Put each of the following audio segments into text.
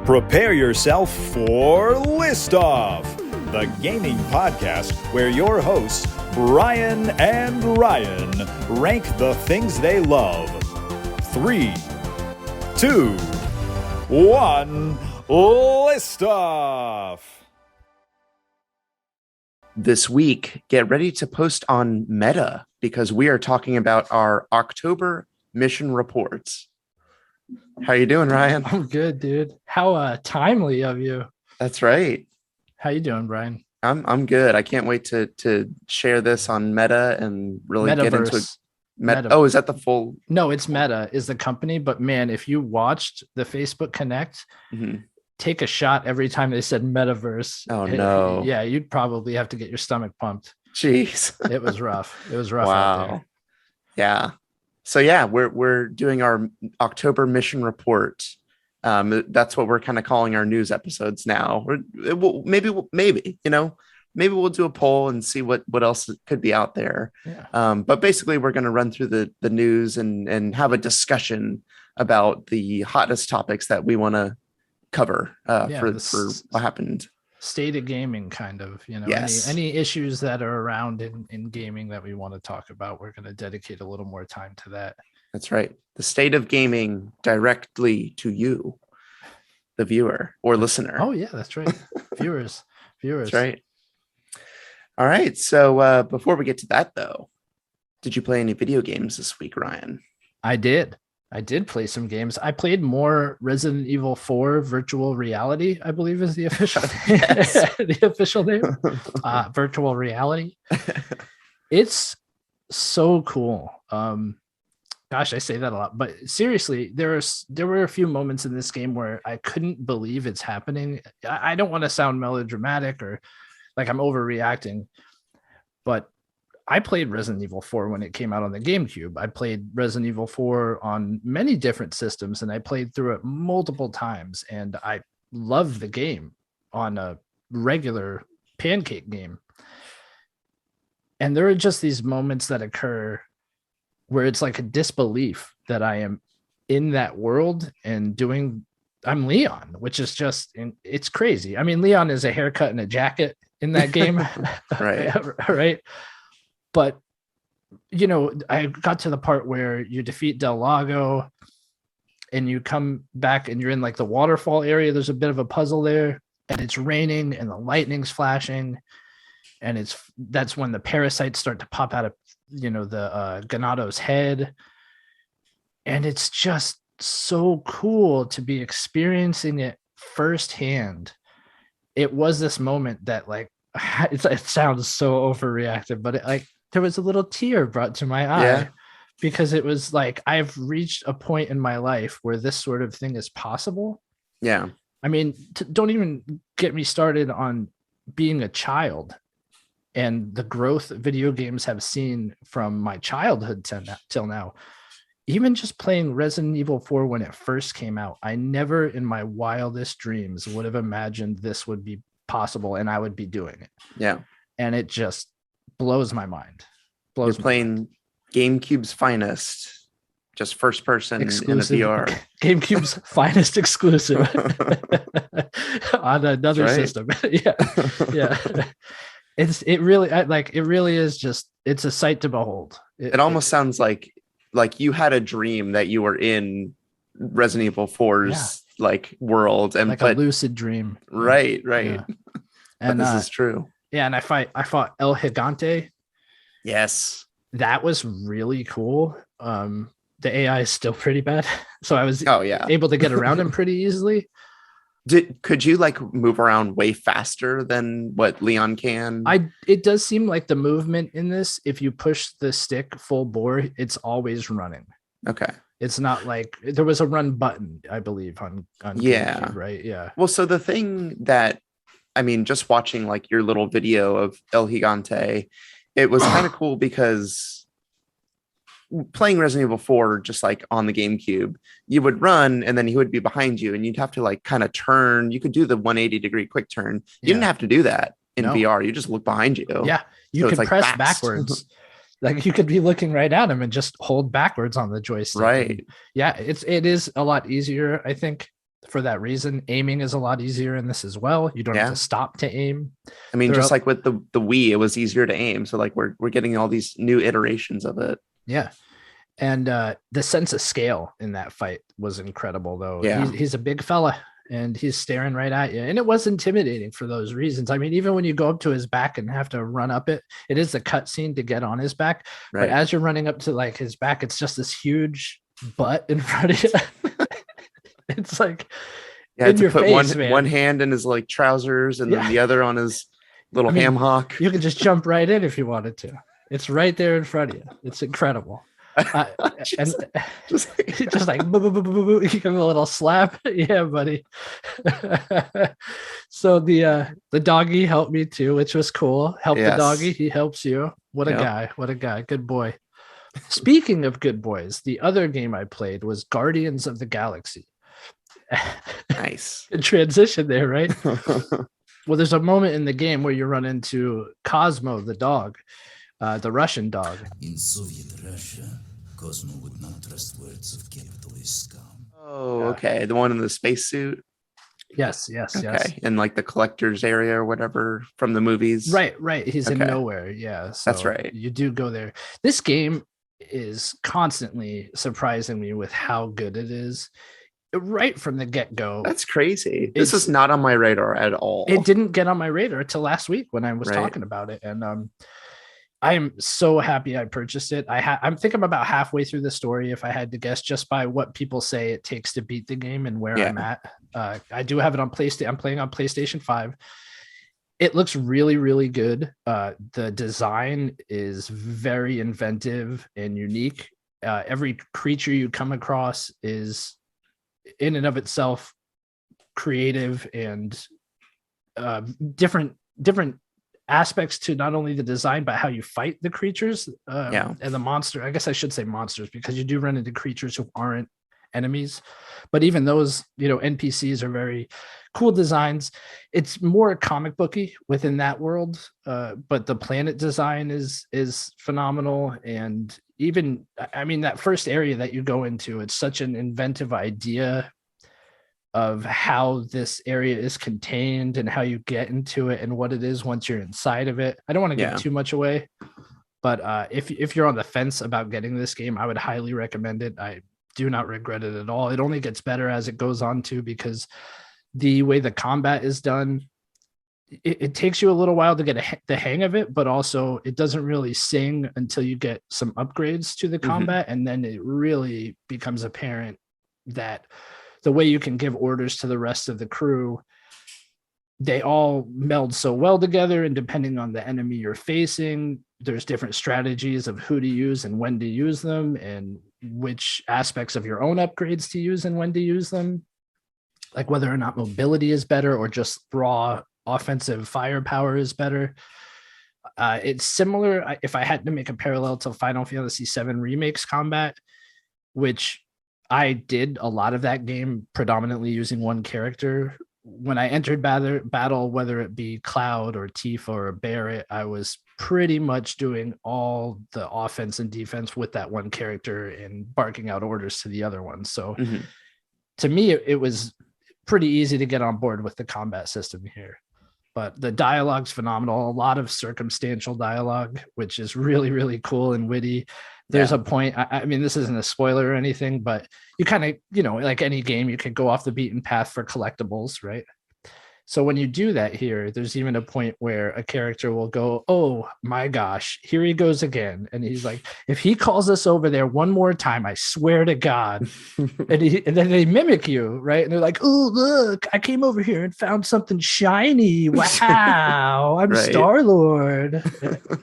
Prepare yourself for List Off, the gaming podcast where your hosts, Brian and Ryan, rank the things they love. 3, 2, 1, List Off! This week, get ready to post on Meta because we are talking about our October mission reports. How you doing, Ryan? I'm good, dude. How timely of you. That's right. How you doing, Brian? I'm good. I can't wait to share this on Meta and really get into it. Oh, is that the full? No, it's Meta is the company, but man, if you watched the Facebook Connect, take a shot every time they said metaverse. Oh no. Yeah, you'd probably have to get your stomach pumped. Jeez. It was rough. It was rough wow. out there. Yeah. So yeah, we're doing our October mission report. That's what we're kind of calling our news episodes now. Maybe we'll do a poll and see what else could be out there. Yeah. But basically, we're going to run through the news and have a discussion about the hottest topics that we want to cover for what happened. State of gaming, kind of, Yes. any issues that are around in gaming that we want to talk about. We're going to dedicate a little more time to that. That's right. The state of gaming directly to you, the viewer or listener. Oh yeah, that's right. Viewers. That's right. All right. So before we get to that, though, did you play any video games this week, Ryan? I did play some games. I played more Resident Evil 4 Virtual Reality, I believe is the official the official name. Virtual Reality. It's so cool. Gosh, I say that a lot, but seriously, there were a few moments in this game where I couldn't believe it's happening. I don't want to sound melodramatic or like I'm overreacting, but I played Resident Evil 4 when it came out on the GameCube. I played Resident Evil 4 on many different systems, and I played through it multiple times, and I love the game on a regular pancake game. And there are just these moments that occur where it's like a disbelief that I am in that world and I'm Leon, which is it's crazy. I mean, Leon is a haircut and a jacket in that game. Right. Right. But, I got to the part where you defeat Del Lago and you come back and you're in like the waterfall area. There's a bit of a puzzle there and it's raining and the lightning's flashing. And that's when the parasites start to pop out of, the Ganado's head. And it's just so cool to be experiencing it firsthand. It was this moment that like, it sounds so overreactive, but there was a little tear brought to my eye because it was like, I've reached a point in my life where this sort of thing is possible. Yeah. I mean, don't even get me started on being a child and the growth video games have seen from my childhood till now. Even just playing Resident Evil 4 when it first came out, I never in my wildest dreams would have imagined this would be possible and I would be doing it. Yeah. And it just blows my mind. You're playing GameCube's finest, just first person exclusive, in a VR. GameCube's finest exclusive on another system. Yeah. It really is just, it's a sight to behold. It almost sounds like you had a dream that you were in Resident Evil 4's world and a lucid dream. Right. Yeah. And this is true. Yeah, and I fought El Gigante. Yes. That was really cool. The AI is still pretty bad. So I was able to get around him pretty easily. Could you move around way faster than what Leon can? It does seem like the movement in this, if you push the stick full bore, it's always running. Okay. It's not like there was a run button, I believe, on GameCube, right? Yeah. Well, so the thing that, I mean, just watching your little video of El Gigante, it was kind of cool because playing Resident Evil 4 just on the GameCube, you would run and then he would be behind you and you'd have to kind of turn. You could do the 180-degree quick turn. You didn't have to do that in VR. You just look behind you. Yeah. You could press backwards. You could be looking right at him and just hold backwards on the joystick. Right. And it is a lot easier, I think, for that reason. Aiming is a lot easier in this as well. You don't have Yeah. to stop to aim. I mean, There just are- like with the Wii, it was easier to aim. So like we're getting all these new iterations of it. Yeah. And the sense of scale in that fight was incredible, though. Yeah. He's a big fella and he's staring right at you. And it was intimidating for those reasons. I mean, even when you go up to his back and have to run up it, it is a cutscene to get on his back. Right. But as you're running up to like his back, it's just this huge butt in front of you. It's like, Yeah, in to your put face, man. one hand in his like trousers and Yeah. then the other on his little I mean, ham hock. you can just jump right in if you wanted to. It's right there in front of you. It's incredible. And Just just like boo, boo, boo, boo, boo, boo. You give him a little slap. Yeah, buddy. So the doggy helped me too, which was cool. Help the Yes. doggy, he helps you. What a Yep. guy. What a guy. Good boy. Speaking of good boys, the other game I played was Guardians of the Galaxy. nice. Good transition there, right? Well, there's a moment in the game where you run into Cosmo, the dog, the Russian dog. In Soviet Russia, Cosmo would not trust words of capitalist scum. Oh, okay. The one in the spacesuit. Yes, yes, Okay. yes. In like the collector's area or whatever from the movies. Right. He's in Okay. nowhere. Yeah. That's so right. You do go there. This game is constantly surprising me with how good it is. Right from the get-go. That's crazy. This It's- is not on my radar at all. It didn't get on my radar until last week when I was Right. talking about it. And I am so happy I purchased it. I'm thinking about halfway through the story, if I had to guess, just by what people say it takes to beat the game and where Yeah. I'm at. I do have it on PlayStation. I'm playing on PlayStation 5. It looks really, really good. The design is very inventive and unique. Every creature you come across is in and of itself creative and different aspects to not only the design but how you fight the creatures and the monster. I guess I should say monsters, because you do run into creatures who aren't enemies, but even those NPCs are very cool designs. It's more comic booky within that world, but the planet design is phenomenal. And even, I mean, that first area that you go into, it's such an inventive idea of how this area is contained and how you get into it and what it is once you're inside of it. I don't want to give too much away, but if you're on the fence about getting this game, I would highly recommend it. I do not regret it at all. It only gets better as it goes on too, because the way the combat is done, it takes you a little while to get the hang of it, but also it doesn't really sing until you get some upgrades to the combat. And then it really becomes apparent that the way you can give orders to the rest of the crew, they all meld so well together. And depending on the enemy you're facing, there's different strategies of who to use and when to use them, and which aspects of your own upgrades to use and when to use them, like whether or not mobility is better or just raw offensive firepower is better. It's similar, if I had to make a parallel, to Final Fantasy VII Remake's combat, which I did a lot of that game predominantly using one character. When I entered battle, whether it be Cloud or Tifa or Barret, I was pretty much doing all the offense and defense with that one character and barking out orders to the other one. So to me, it was pretty easy to get on board with the combat system here. But the dialogue's phenomenal. A lot of circumstantial dialogue, which is really, really cool and witty. There's a point, I mean, this isn't a spoiler or anything, but you kind of, like any game, you can go off the beaten path for collectibles, right? So when you do that here, there's even a point where a character will go, oh my gosh, here he goes again. And he's like, if he calls us over there one more time, I swear to God. and then they mimic you, right? And they're like, oh, look, I came over here and found something shiny. Wow, I'm Right. Star-Lord.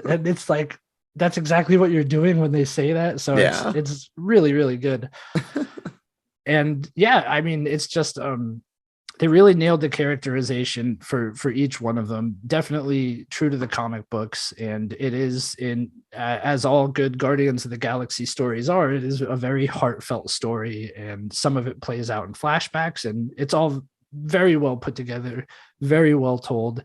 And it's like, that's exactly what you're doing when they say that. So it's really, really good. And I mean, it's just, they really nailed the characterization for each one of them. Definitely true to the comic books. And it is as all good Guardians of the Galaxy stories are, it is a very heartfelt story. And some of it plays out in flashbacks, and it's all very well put together, very well told.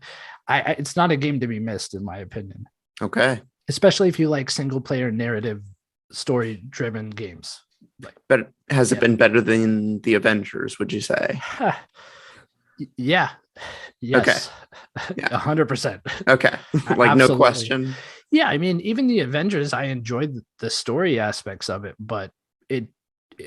It's not a game to be missed, in my opinion. Okay. Especially if you like single player narrative story driven games. But has it Yeah. been better than the Avengers, would you say? Yeah. Yes. Yeah. 100%. Okay. Like no Absolutely. question. Yeah, I mean, even the Avengers, I enjoyed the story aspects of it, but it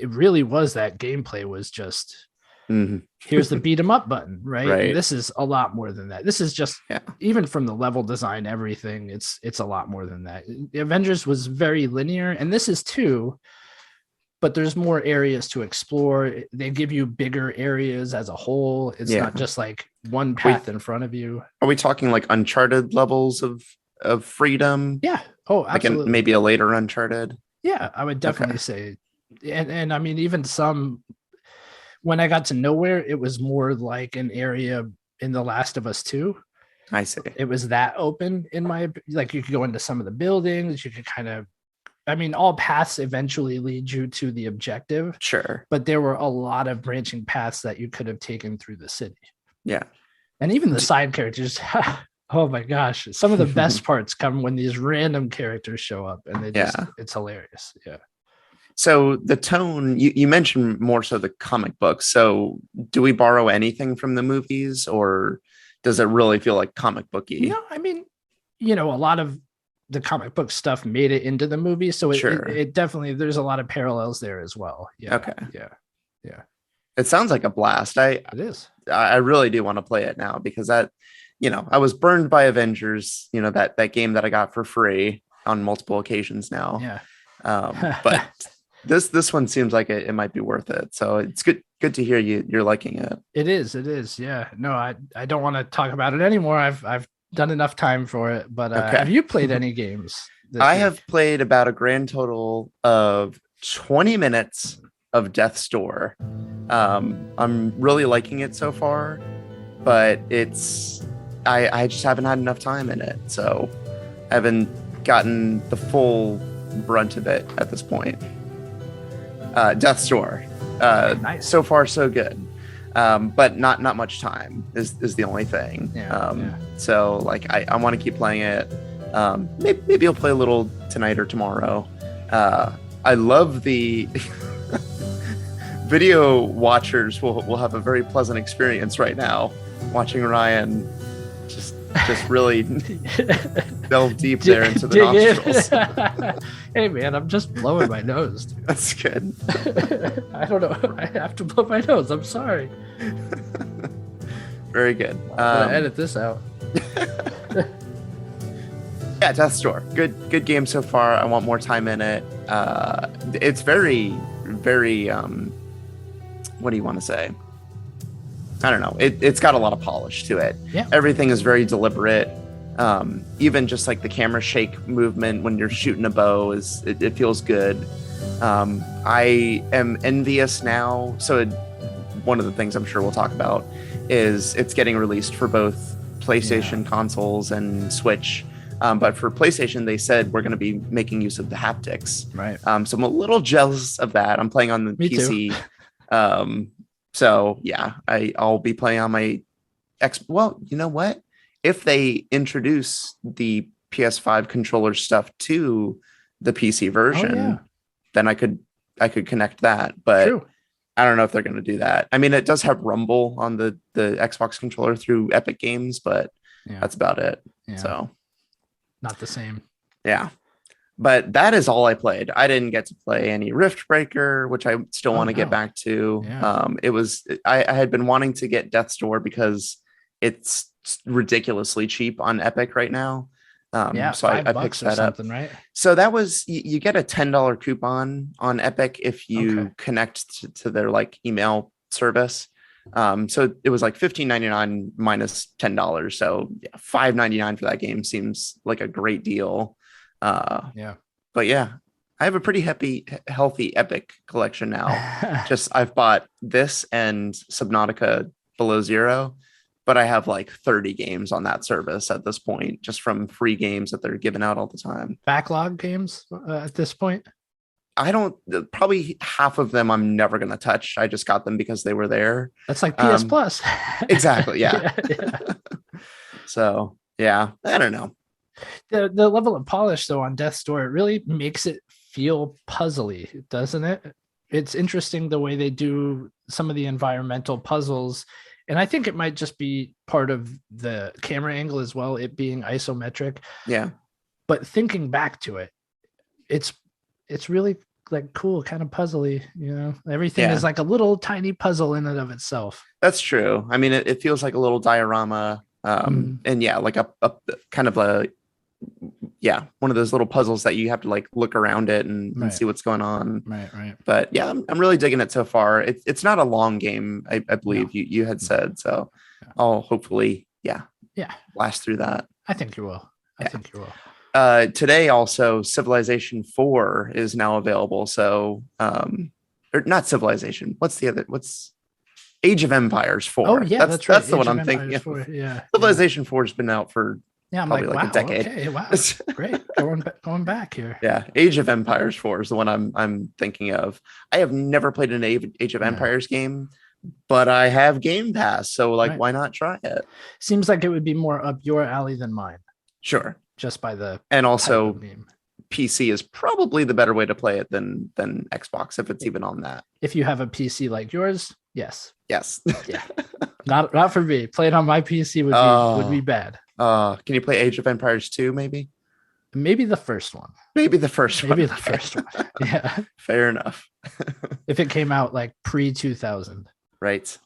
really was that gameplay was just Mhm. here's the beat 'em up button, right? And Right. this is a lot more than that. This is just Yeah. even from the level design, everything, it's a lot more than that. The Avengers was very linear, and this is too, but there's more areas to explore. They give you bigger areas as a whole. It's Yeah. not just like one path in front of you. Are we talking like Uncharted levels of freedom? Yeah. Oh, Like absolutely. maybe a later Uncharted? Yeah, I would definitely say, and I mean, even some when I got to Nowhere, it was more like an area in The Last of Us 2. I see. It was that open in my like you could go into some of the buildings, you could kind of I mean, all paths eventually lead you to the objective, Sure. but there were a lot of branching paths that you could have taken through the city. Yeah. And even the side characters, oh my gosh, some of the best parts come when these random characters show up and they just it's hilarious. Yeah. So the tone, you mentioned more so the comic books. So do we borrow anything from the movies, or does it really feel like comic booky? No, I mean, a lot of the comic book stuff made it into the movie. So it definitely, there's a lot of parallels there as well. Yeah. Okay. Yeah. It sounds like a blast. It is. I really do want to play it now because that, I was burned by Avengers, that game that I got for free on multiple occasions now. Yeah. But this one seems like it might be worth it. So it's good to hear you're liking it. It is. Yeah. No, I don't want to talk about it anymore. I've done enough time for it, but have you played any games? I have played about a grand total of 20 minutes of Death's Door. I'm really liking it so far, but I just haven't had enough time in it. So I haven't gotten the full brunt of it at this point. Death's Door. Nice. So far, so good. But not much time is the only thing. So like I want to keep playing it. Maybe I'll play a little tonight or tomorrow. I love the video watchers will have a very pleasant experience right now watching Ryan just really delve deep there into the nostrils. Hey man, I'm just blowing my nose. Dude. That's good. I don't know. I have to blow my nose. I'm sorry. Very good. I'm gonna edit this out. Yeah, Death's Door. Good game so far. I want more time in it. It's very, very what do you want to say? I don't know. It's got a lot of polish to it. Yeah. Everything is very deliberate. Even just like the camera shake movement when you're shooting a bow it feels good. I am envious now. So one of the things I'm sure we'll talk about is it's getting released for both PlayStation consoles and Switch. But for PlayStation, they said we're going to be making use of the haptics. Right. So I'm a little jealous of that. I'm playing on the Me PC. too. So yeah, I'll be playing on my Well, you know what? If they introduce the PS5 controller stuff to the PC version, then I could connect that. But True. I don't know if they're going to do that. I mean, it does have Rumble on the Xbox controller through Epic Games, but that's about it. Yeah. So not the same. Yeah. But that is all I played. I didn't get to play any Rift Breaker, which I still want to get back to. Yeah. I had been wanting to get Death's Door because it's ridiculously cheap on Epic right now. So I picked that up. Right? So that was you get a $10 coupon on Epic if you connect to their like email service. So it was like $15.99 minus $10. So $5.99 for that game seems like a great deal. But yeah, I have a pretty healthy Epic collection now. I've bought this and Subnautica Below Zero, but I have like 30 games on that service at this point, just from free games that they're giving out all the time. Backlog games at this point? Probably half of them I'm never going to touch. I just got them because they were there. That's like PS Plus. Exactly. Yeah. So yeah, I don't know. The level of polish though on Death's Door, it really makes it feel puzzly, doesn't it? It's interesting the way they do some of the environmental puzzles. And I think it might just be part of the camera angle as well, it being isometric. Yeah. But thinking back to it, it's really like cool, kind of puzzly, everything is like a little tiny puzzle in and of itself. That's true. I mean, it feels like a little diorama. And yeah, like a kind of a, one of those little puzzles that you have to like look around it and see what's going on. Right. But yeah, I'm really digging it so far. It's not a long game, I believe you had said. So I'll hopefully, blast through that. I think you will. I think you will. Today also Civilization 4 is now available. So or not Civilization. What's Age of Empires 4? Oh yeah, that's right. That's the one I'm thinking. Civilization 4 has been out for probably like a decade. Okay, wow, great. Going back here. Yeah, Age of Empires 4 is the one I'm thinking of. I have never played an Age of Empires game, but I have Game Pass, so why not try it? Seems like it would be more up your alley than mine. Sure. Just by the and also PC is probably the better way to play it than Xbox if it's even on that. If you have a PC like yours, yes. Yeah. Not for me. Playing on my PC would be bad. Can you play Age of Empires 2 maybe? Maybe the first one. Maybe the first one. Yeah. Fair enough. If it came out like pre-2000. Right.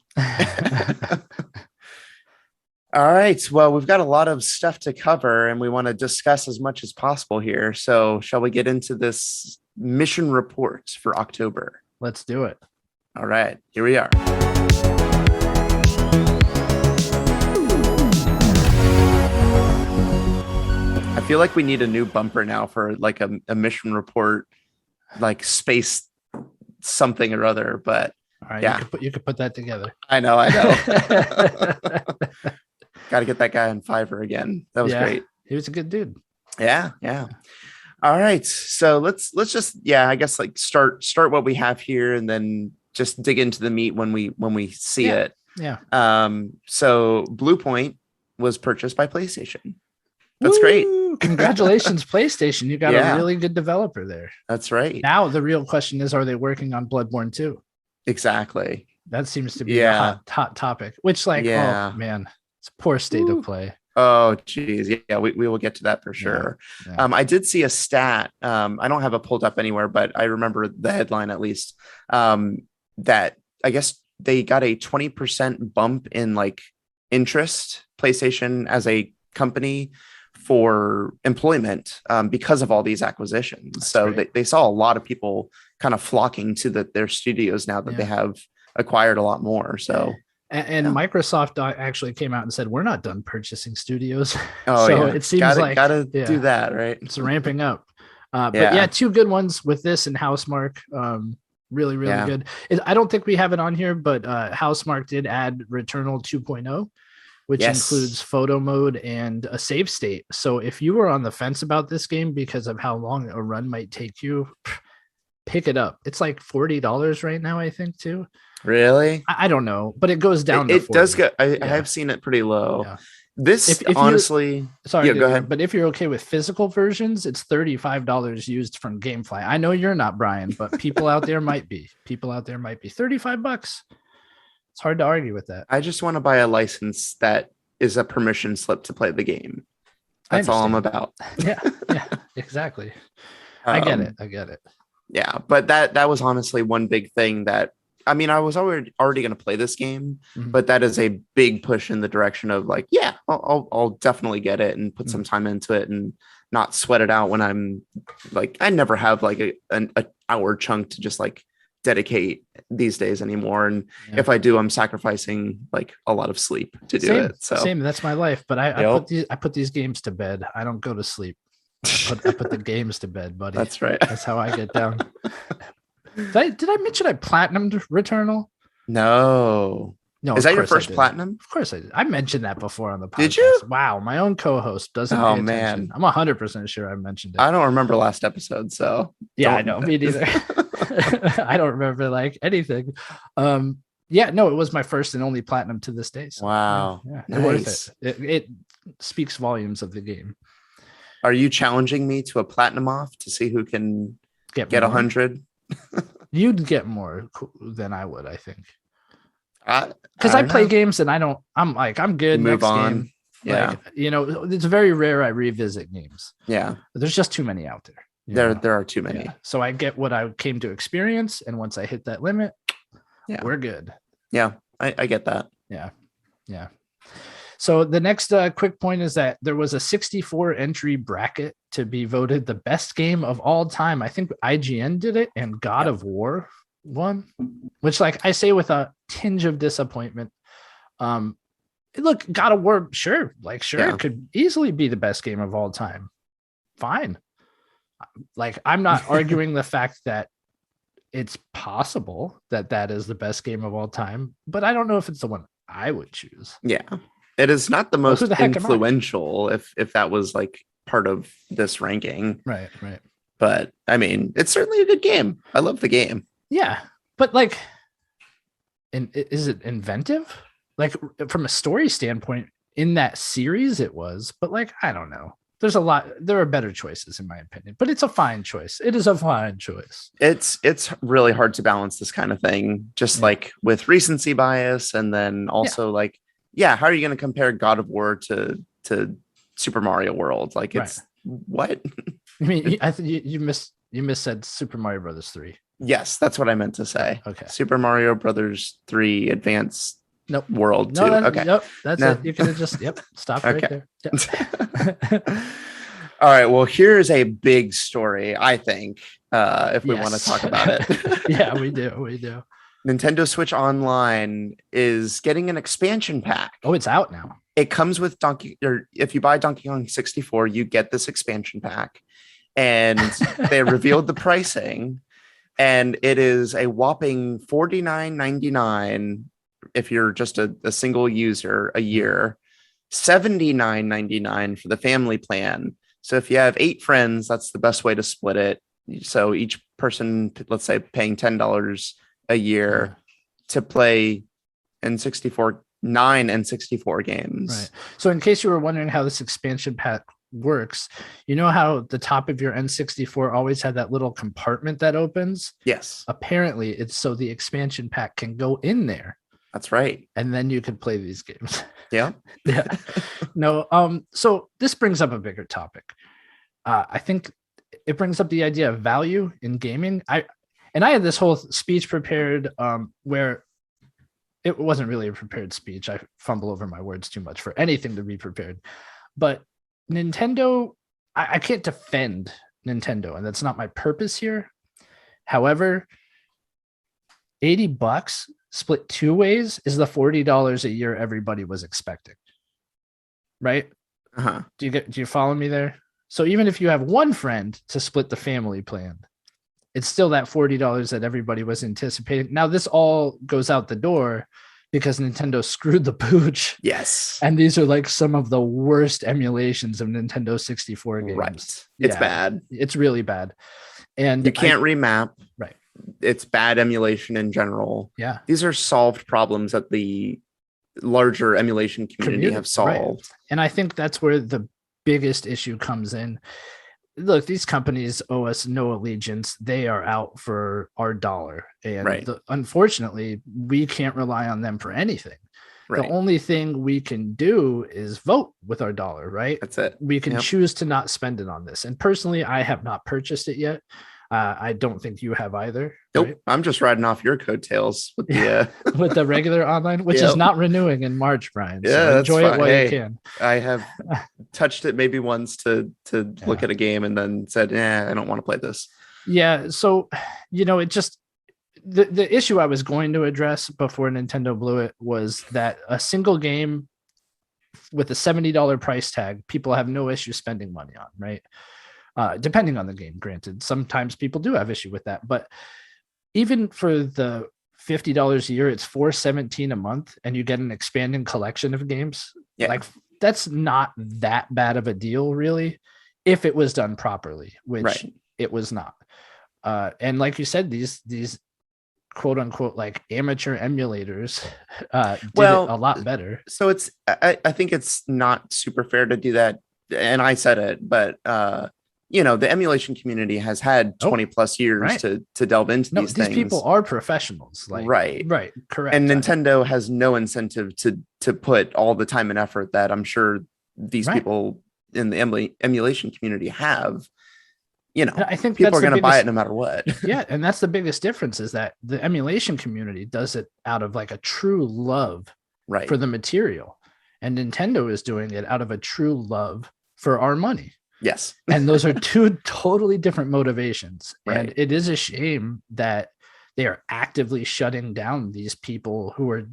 All right. Well, we've got a lot of stuff to cover and we want to discuss as much as possible here. So shall we get into this mission report for October? Let's do it. All right. Here we are. I feel like we need a new bumper now for like a mission report, like space something or other. But all right, you could put that together. I know. Got to get that guy on Fiverr again. That was great. He was a good dude. Yeah. All right. So let's just, I guess like start what we have here and then just dig into the meat when we see it. Yeah. So Blue Point was purchased by PlayStation. That's great. Congratulations, PlayStation. You got a really good developer there. That's right. Now the real question is, are they working on Bloodborne 2? Exactly. That seems to be a hot topic, which oh man, it's a poor state of play. Oh, geez. Yeah, we will get to that for sure. Yeah. I did see a stat. I don't have it pulled up anywhere, but I remember the headline at least, that I guess they got a 20% bump in like interest, PlayStation as a company, for employment because of all these acquisitions. That's so they saw a lot of people kind of flocking to their studios now that they have acquired a lot more. So. And Microsoft actually came out and said, we're not done purchasing studios. Oh, so it seems gotta do that, right? It's ramping up. But two good ones with this and Housemarque. Really good. I don't think we have it on here, but Housemarque did add Returnal 2.0, which includes photo mode and a save state. So if you were on the fence about this game because of how long a run might take you, pick it up. It's like $40 right now, I think, too. Really? I don't know, but it goes down. It does go. I have seen it pretty low. Yeah. This if honestly, sorry, go ahead. But if you're okay with physical versions, it's $35 used from GameFly. I know you're not, Brian, but people out there might be. $35. It's hard to argue with that. I just want to buy a license that is a permission slip to play the game. That's all I'm about. Yeah, exactly. I get it. Yeah, but that was honestly one big thing that, I mean, I was already going to play this game, but that is a big push in the direction of like, I'll definitely get it and put some time into it and not sweat it out when I'm like, I never have like an hour chunk to just like dedicate these days anymore. And if I do, I'm sacrificing like a lot of sleep to do it. So that's my life. But I put these games to bed. I don't go to sleep. I put the games to bed, buddy. That's right. That's how I get down. Did I mention I platinumed Returnal? No. Is that your first platinum? Of course I did. I mentioned that before on the podcast. Did you? Wow, my own co-host doesn't pay attention. Man. I'm 100% sure I mentioned it. I don't remember last episode, so. Yeah, I know. Me neither. I don't remember like anything. It was my first and only platinum to this day. So, wow. Nice. Worth it. It speaks volumes of the game. Are you challenging me to a platinum off to see who can get 100? You'd get more than I would, I think. Because I I don't play know. games and I'm good. You move Next on. game. Yeah. Like, it's very rare I revisit games. Yeah. But there's just too many out there. There are too many. Yeah. So I get what I came to experience. And once I hit that limit, we're good. Yeah. I get that. Yeah. Yeah. So the next quick point is that there was a 64 entry bracket to be voted the best game of all time. I think IGN did it and God of War won, which like I say with a tinge of disappointment. Look, God of War, sure, it could easily be the best game of all time. Fine. Like, I'm not arguing the fact that it's possible that that is the best game of all time, but I don't know if it's the one I would choose. Yeah. It is not the most who the heck am I? influential if that was like part of this ranking. Right. But I mean, it's certainly a good game. I love the game. Yeah. But like, is it inventive? Like from a story standpoint, in that series it was, but like, I don't know. There are better choices in my opinion, but it's a fine choice. It is a fine choice. It's really hard to balance this kind of thing, just like with recency bias. And then also like, how are you going to compare God of War to Super Mario World? Like it's what? I mean, I think you missaid Super Mario Brothers 3. Yes, that's what I meant to say. Okay. Super Mario Brothers 3 Advanced World 2. Okay. Nope. That's it. You could have just stop right there. Yep. All right. Well, here's a big story, I think, if we want to talk about it. Yeah, we do. Nintendo Switch Online is getting an expansion pack. Oh, it's out now. It comes with if you buy Donkey Kong 64, you get this expansion pack. And they revealed the pricing, and it is a whopping $49.99 if you're just a single user a year, $79.99 for the family plan. So if you have 8 friends, that's the best way to split it. So each person, let's say, paying $10 a year to play N64 9 N64 games. Right. So in case you were wondering how this expansion pack works, you know how the top of your N64 always had that little compartment that opens? Yes. Apparently it's so the expansion pack can go in there. That's right. And then you can play these games. Yeah. Yeah. No. So this brings up a bigger topic. I think it brings up the idea of value in gaming. I had this whole speech prepared where it wasn't really a prepared speech. I fumble over my words too much for anything to be prepared. But Nintendo, I can't defend Nintendo, and that's not my purpose here. However, $80 split 2 ways is the $40 a year everybody was expecting. Right? Uh-huh. Do you follow me there? So even if you have one friend to split the family plan, it's still that $40 that everybody was anticipating. Now this all goes out the door because Nintendo screwed the pooch. Yes. And these are like some of the worst emulations of Nintendo 64 games. Right. It's bad. It's really bad. And you can't remap. Right. It's bad emulation in general. Yeah. These are solved problems that the larger emulation community have solved. Right. And I think that's where the biggest issue comes in. Look, these companies owe us no allegiance. They are out for our dollar. And unfortunately, we can't rely on them for anything. Right. The only thing we can do is vote with our dollar, right? That's it. We can choose to not spend it on this. And personally, I have not purchased it yet. I don't think you have either. Nope. Right? I'm just riding off your coattails with the with the regular online, which is not renewing in March, Brian. Yeah, so enjoy it while you can. I have touched it maybe once to look at a game and then said, I don't want to play this. Yeah. So, it just the issue I was going to address before Nintendo blew it was that a single game with a $70 price tag, people have no issue spending money on, right? Depending on the game, granted, sometimes people do have issue with that, but even for the $50 a year, it's $417 a month, and you get an expanding collection of games. Yeah. Like that's not that bad of a deal, really, if it was done properly, which it was not. And like you said, these quote unquote like amateur emulators did it a lot better. So I think it's not super fair to do that, and I said it, but the emulation community has had 20 plus years right. to delve into No, these these things. people are professionals. Like, right. Correct. And Nintendo has no incentive to put all the time and effort that I'm sure these people in the emulation community have. I think people are going to buy it no matter what. Yeah. And that's the biggest difference, is that the emulation community does it out of like a true love for the material. And Nintendo is doing it out of a true love for our money. Yes. And those are two totally different motivations. Right. And it is a shame that they are actively shutting down these people who are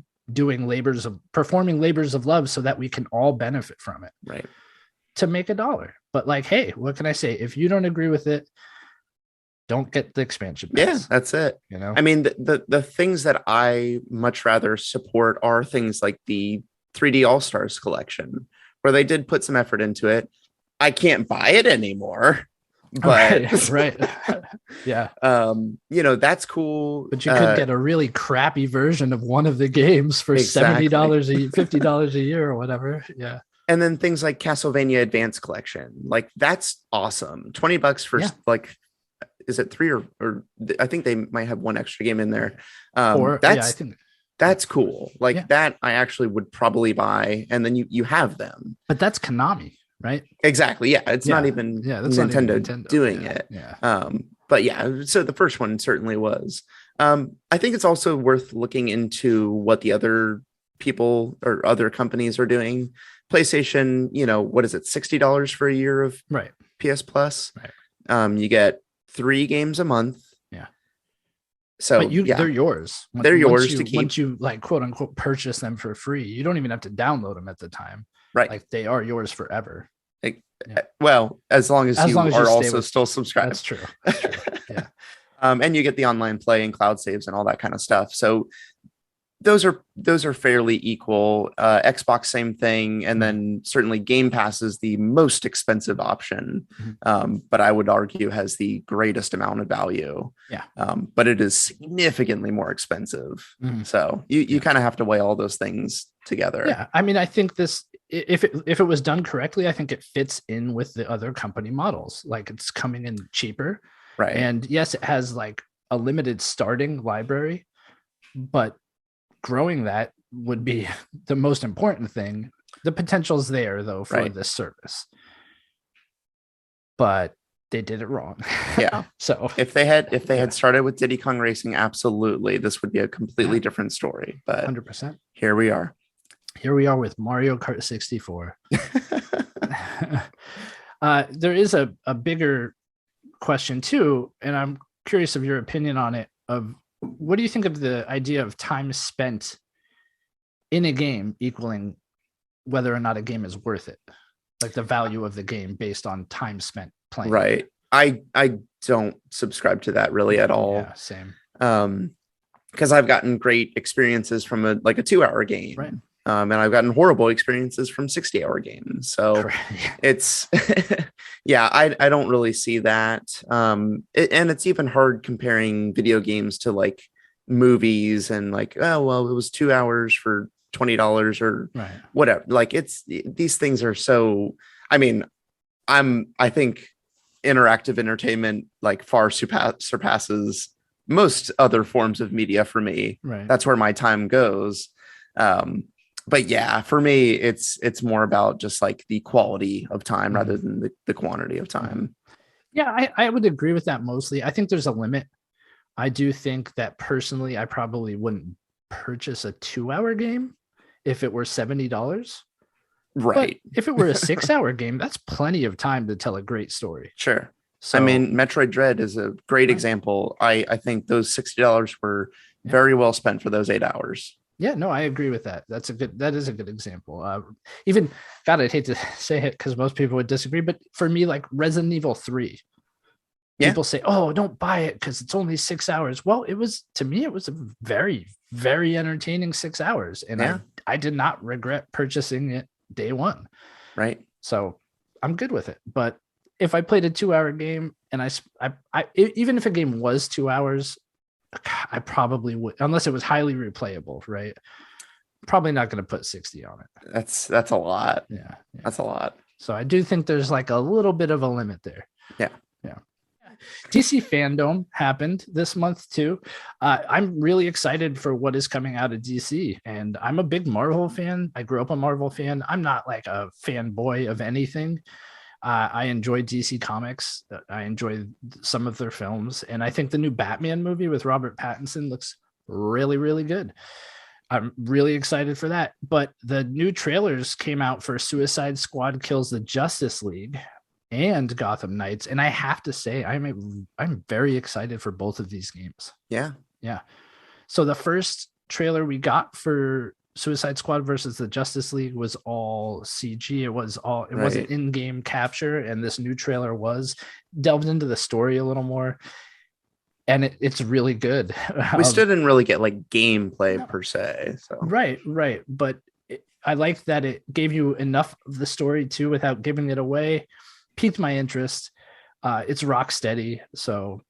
performing labors of love so that we can all benefit from it. Right. To make $1. But like, hey, what can I say? If you don't agree with it, don't get the expansion pass. Yeah, that's it. I mean, the things that I much rather support are things like the 3D All-Stars collection, where they did put some effort into it. I can't buy it anymore, but right. Yeah. That's cool. But you could get a really crappy version of one of the games for $70, $50 a year or whatever. Yeah. And then things like Castlevania Advance Collection, like that's awesome. $20 for like, is it 3 or I think they might have one extra game in there. That's cool. Like that I actually would probably buy, and then you have them. But that's Konami, right? Exactly. Yeah. It's not even Nintendo doing it. Yeah. But yeah, so the first one certainly was. I think it's also worth looking into what the other people or other companies are doing. PlayStation, what is it, $60 for a year of PS Plus? Right. You get 3 games a month. Yeah. So they're yours. They're yours to keep. Once you like quote unquote purchase them for free, you don't even have to download them at the time. Right. Like they are yours forever. Well, as long as you are also still subscribed. That's true. Yeah. And you get the online play and cloud saves and all that kind of stuff. So those are fairly equal. Xbox, same thing. And then certainly Game Pass is the most expensive option, but I would argue has the greatest amount of value. Yeah. But it is significantly more expensive. So you kind of have to weigh all those things together. Yeah. I mean, I think this, if it was done correctly, I think it fits in with the other company models. Like it's coming in cheaper. Right. And yes, it has like a limited starting library, but growing that would be the most important thing. The potential's there though for this service, but they did it wrong. Yeah. So if they had started with Diddy Kong Racing, absolutely, this would be a completely different story. But 100%. Here we are. Here we are with Mario Kart 64. There is a bigger question too, and I'm curious of your opinion on it. Of what do you think of the idea of time spent in a game equaling whether or not a game is worth it? Like the value of the game based on time spent playing. Right. I don't subscribe to that really at all. Yeah, same. Because I've gotten great experiences from a 2-hour game. Right. And I've gotten horrible experiences from 60-hour games. So it's, I don't really see that. And it's even hard comparing video games to like movies and like, oh, well, it was 2 hours for $20 or whatever. Like these things are so, I mean, I think interactive entertainment like far surpasses most other forms of media for me. Right. That's where my time goes. But yeah, for me, it's more about just like the quality of time rather than the quantity of time. Yeah, I would agree with that mostly. I think there's a limit. I do think that personally, I probably wouldn't purchase a 2-hour game if it were $70. Right. But if it were a 6-hour game, that's plenty of time to tell a great story. Sure. So, I mean, Metroid Dread is a great example. I think those $60 were very well spent for those 8 hours. Yeah, no, I agree with that. That is a good example. Even, God, I'd hate to say it because most people would disagree, but for me, like Resident Evil 3, people say, oh, don't buy it because it's only 6 hours. Well, to me, it was a very, very entertaining 6 hours. And I did not regret purchasing it day one. Right. So I'm good with it. But if I played a 2-hour game and I even if a game was 2 hours, I probably would, unless it was highly replayable, right? Probably not going to put 60 on it. That's a lot. Yeah. That's a lot. So I do think there's like a little bit of a limit there. Yeah. DC Fandom happened this month too. I'm really excited for what is coming out of DC, and I'm a big Marvel fan. I grew up a Marvel fan. I'm not like a fanboy of anything. I enjoy DC Comics. I enjoy some of their films, and I think the new Batman movie with Robert Pattinson looks really, really good. I'm really excited for that. But the new trailers came out for Suicide Squad Kills the Justice League and Gotham Knights, and I have to say I'm very excited for both of these games. Yeah. So the first trailer we got for Suicide Squad versus the Justice League was all CG. It wasn't in-game capture, and this new trailer was delved into the story a little more, and it's really good. We still didn't really get like gameplay per se. So Right. But I like that it gave you enough of the story too without giving it away. Piqued my interest. It's Rocksteady, so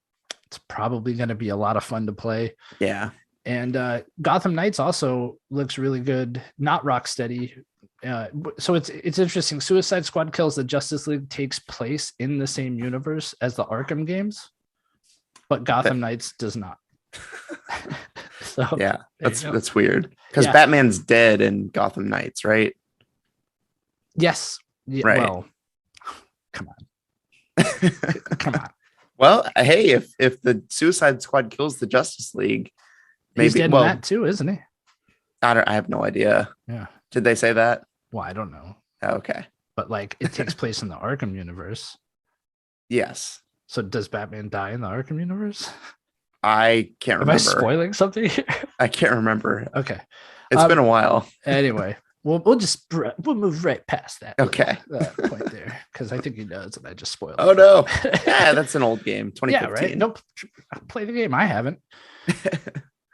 it's probably going to be a lot of fun to play. Yeah. And Gotham Knights also looks really good. Not Rocksteady. So it's interesting. Suicide Squad Kills the Justice League takes place in the same universe as the Arkham games, but Gotham Knights does not. So yeah, that's weird because Batman's dead in Gotham Knights, right? Yes. Yeah, right. Well, come on. Well, hey, if the Suicide Squad kills the Justice League, maybe he's dead in that too, isn't he? I have no idea. Yeah. Did they say that? Well, I don't know. Okay. But like it takes place in the Arkham universe. Yes. So does Batman die in the Arkham universe? I can't remember. Am I spoiling something here? I can't remember. Okay. It's been a while. Anyway, we'll move right past that. Okay. That point there, because I think he knows, and I just spoiled. Oh no! Yeah, that's an old game. 2015. Yeah, right. Nope. Play the game. I haven't.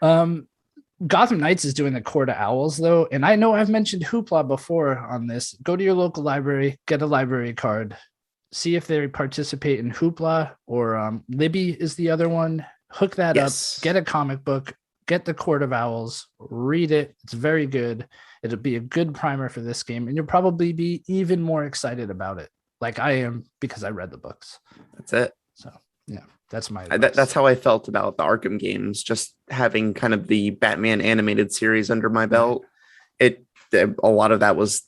Gotham Knights is doing the Court of Owls though, and I know I've mentioned Hoopla before on this. Go to your local library, get a library card, see if they participate in Hoopla or Libby is the other one. Hook that up. Get a comic book. Get the Court of Owls. Read it. It's very good. It'll be a good primer for this game, and you'll probably be even more excited about it, like I am, because I read the books. That's it. So yeah, that's my. That's how I felt about the Arkham games. Just having kind of the Batman animated series under my belt, a lot of that was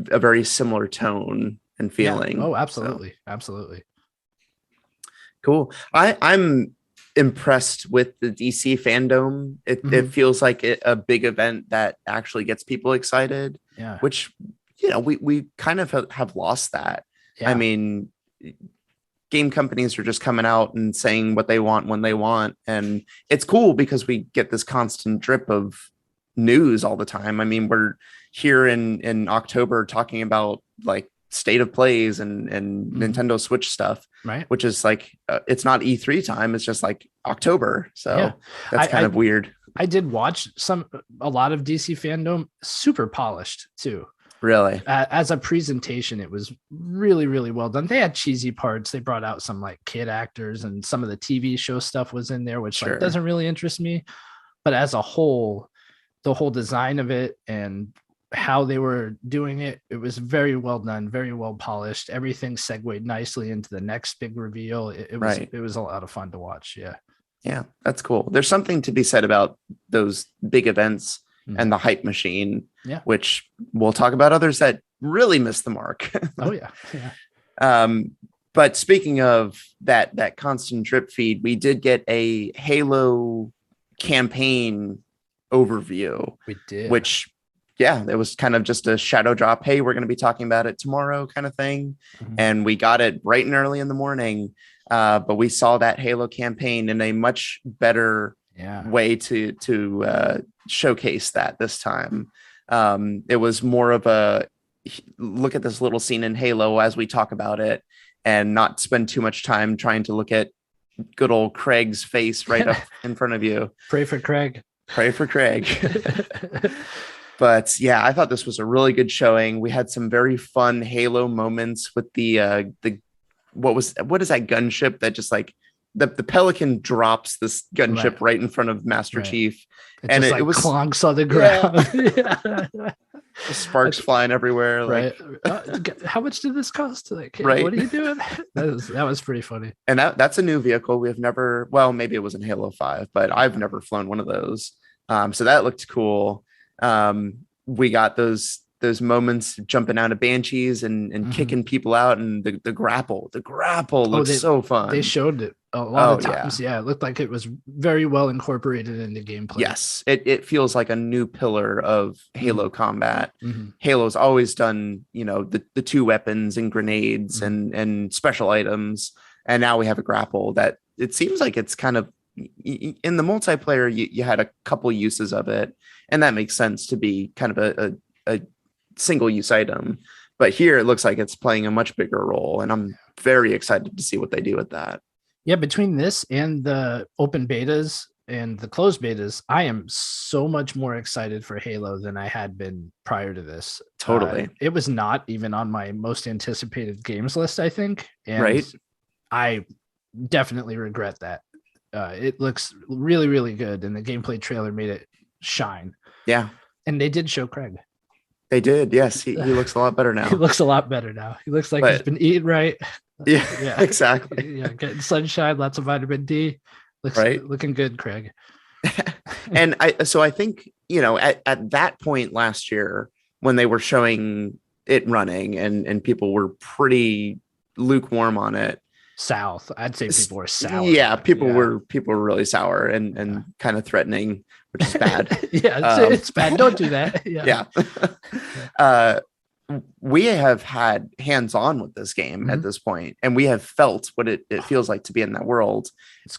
a very similar tone and feeling. Yeah. Oh, absolutely, absolutely. Cool. I'm impressed with the DC fandom. It feels like a big event that actually gets people excited. Yeah. Which, we kind of have lost that. Yeah. I mean, game companies are just coming out and saying what they want when they want. And it's cool because we get this constant drip of news all the time. I mean, we're here in October talking about like state of plays and Nintendo Switch stuff, right? Which is like it's not E3 time, it's just like October, so that's kind of weird. I did watch a lot of DC fandom, super polished too. Really, as a presentation, it was really, really well done. They had cheesy parts. They brought out some like kid actors, and some of the TV show stuff was in there, which like doesn't really interest me. But as a whole, the whole design of it and how they were doing it, it was very well done, very well polished. Everything segued nicely into the next big reveal. It was a lot of fun to watch. Yeah, that's cool. There's something to be said about those big events and the hype machine, which we'll talk about others that really missed the mark. Oh yeah. But speaking of that constant drip feed, we did get a Halo campaign overview. We did. Which it was kind of just a shadow drop. Hey, we're going to be talking about it tomorrow kind of thing. And we got it bright and early in the morning. But we saw that Halo campaign in a much better way to showcase that this time. It was more of a look at this little scene in Halo as we talk about it and not spend too much time trying to look at good old Craig's face right up in front of you. Pray for Craig. But yeah, I thought this was a really good showing. We had some very fun Halo moments with the what is that gunship that just like the Pelican drops this gunship right in front of Master Chief, it was clonks on the ground. Sparks flying everywhere. Right. Like, How much did this cost? Like, right. What are you doing? That was pretty funny. And that's a new vehicle. We've never, well, maybe it was in Halo 5, but I've never flown one of those. So that looked cool. We got those moments jumping out of Banshees and kicking people out, and the grapple looks so fun. They showed it a lot of times. Yeah, it looked like it was very well incorporated into gameplay. Yes, it feels like a new pillar of Halo combat. Halo's always done, the two weapons and grenades and special items, and now we have a grapple that it seems like it's kind of in the multiplayer. You had a couple uses of it, and that makes sense to be kind of a single use item, but here it looks like it's playing a much bigger role, and I'm very excited to see what they do with that. Yeah, between this and the open betas and the closed betas, I am so much more excited for Halo than I had been prior to this. Totally. It was not even on my most anticipated games list, I think, and right. I definitely regret that. It looks really, really good, and the gameplay trailer made it shine. Yeah, and they did show Craig. They did, yes. He looks a lot better now. He looks a lot better now. He looks like he's been eating right. Yeah, exactly. Yeah, getting sunshine, lots of vitamin D. Looking good, Craig. And I think, at that point last year when they were showing it running and people were pretty lukewarm on it. South. I'd say people were sour. Yeah, people were really sour and kind of threatening, which is bad. It's bad. Don't do that. Yeah. We have had hands-on with this game at this point, and we have felt what it feels like to be in that world.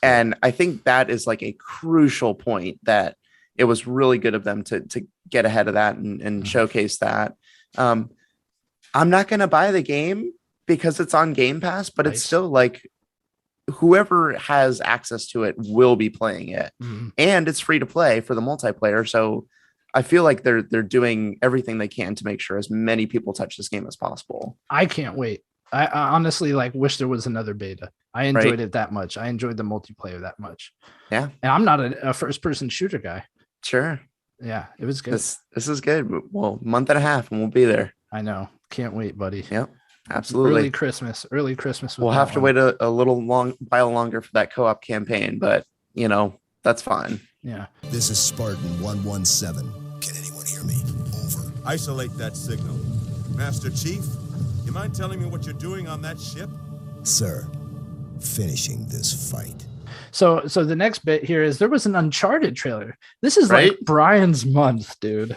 And I think that is like a crucial point, that it was really good of them to get ahead of that and showcase that. I'm not going to buy the game because it's on Game Pass, but it's still like whoever has access to it will be playing it, and it's free to play for the multiplayer. So I feel like they're doing everything they can to make sure as many people touch this game as possible. I can't wait. I honestly wish there was another beta. I enjoyed it that much. I enjoyed the multiplayer that much. Yeah. And I'm not a first person shooter guy. Sure. Yeah, it was good. This is good. Well, month and a half and we'll be there. I know. Can't wait, buddy. Yep. Absolutely. Early Christmas. We'll have to wait a little while longer for that co-op campaign, but that's fine. Yeah. This is Spartan 117. Can anyone hear me? Over. Isolate that signal. Master Chief, you mind telling me what you're doing on that ship? Sir, finishing this fight. So the next bit here is there was an Uncharted trailer. This is like Brian's month, dude.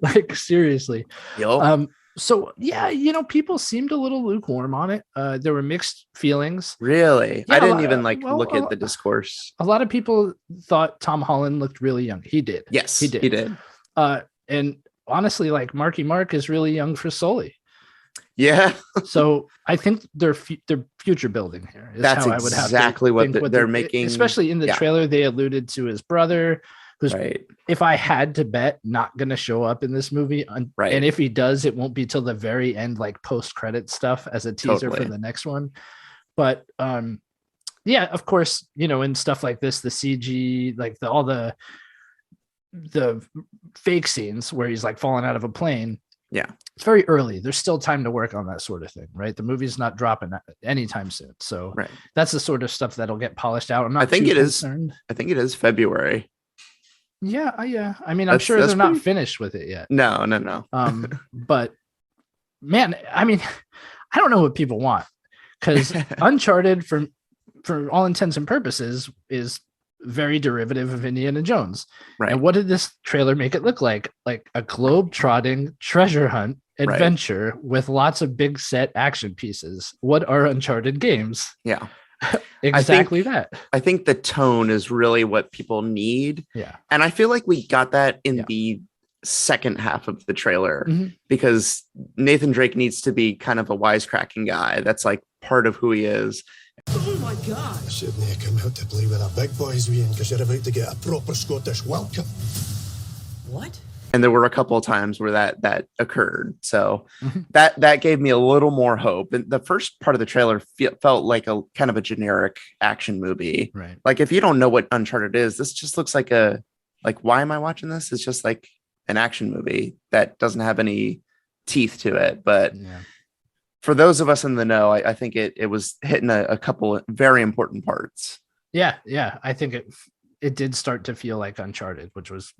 Like seriously. Yep. So yeah, people seemed a little lukewarm on it. There were mixed feelings. Really? Yeah, I didn't even look at the discourse. A lot of people thought Tom Holland looked really young. He did. Yes, he did. He did. And honestly, Marky Mark is really young for Sully. Yeah. So I think they're future building here. That's how I would have exactly what they're making. Especially in the trailer, they alluded to his brother, who's, if I had to bet, not going to show up in this movie. And if he does, it won't be till the very end, like post-credit stuff as a teaser for the next one. But yeah, of course, in stuff like this, the CG, like all the fake scenes where he's like falling out of a plane. Yeah. It's very early. There's still time to work on that sort of thing, right? The movie's not dropping anytime soon. So that's the sort of stuff that'll get polished out. I'm not concerned. I think it is February. Yeah. I mean, I'm sure they're not finished with it yet. No. But man, I mean, I don't know what people want, because Uncharted, for all intents and purposes, is very derivative of Indiana Jones. Right. And what did this trailer make it look like? Like a globe-trotting treasure hunt adventure with lots of big set action pieces. What are Uncharted games? Yeah. Exactly that. I think the tone is really what people need. Yeah. And I feel like we got that in the second half of the trailer, because Nathan Drake needs to be kind of a wisecracking guy. That's like part of who he is. Oh my God! I shouldn't have come out to play with our big boys, Ian, because you're about to get a proper Scottish welcome. What? And there were a couple of times where that occurred. So that gave me a little more hope. And the first part of the trailer felt like a kind of a generic action movie. Right. Like if you don't know what Uncharted is, this just looks like why am I watching this? It's just like an action movie that doesn't have any teeth to it. But Yeah. for those of us in the know, I think it was hitting a couple very important parts. Yeah, I think it did start to feel like Uncharted, which was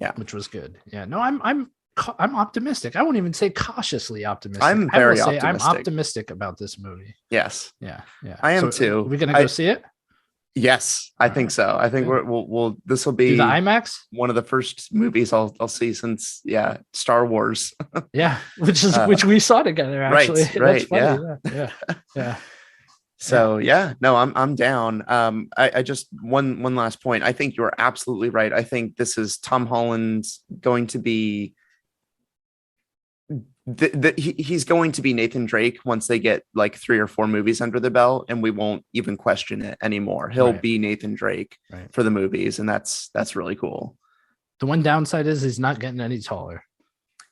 good. Yeah, no, I'm optimistic. I won't even say cautiously optimistic. I'm very I will say I'm optimistic. optimistic about this movie. Yes, Yeah. I am So, too. Are we gonna go see it? Yes, I think so. I think we'll this will Do be the IMAX? one of the first movies I'll see since Star Wars. Yeah, which we saw together actually. Right, That's funny. Yeah. So no, I'm down. I just one last point. I think you're absolutely right. I think this is Tom Holland's going to be he's going to be Nathan Drake once they get like 3 or 4 movies under the belt, and we won't even question it anymore. He'll be Nathan Drake for the movies, and that's really cool. The one downside is he's not getting any taller.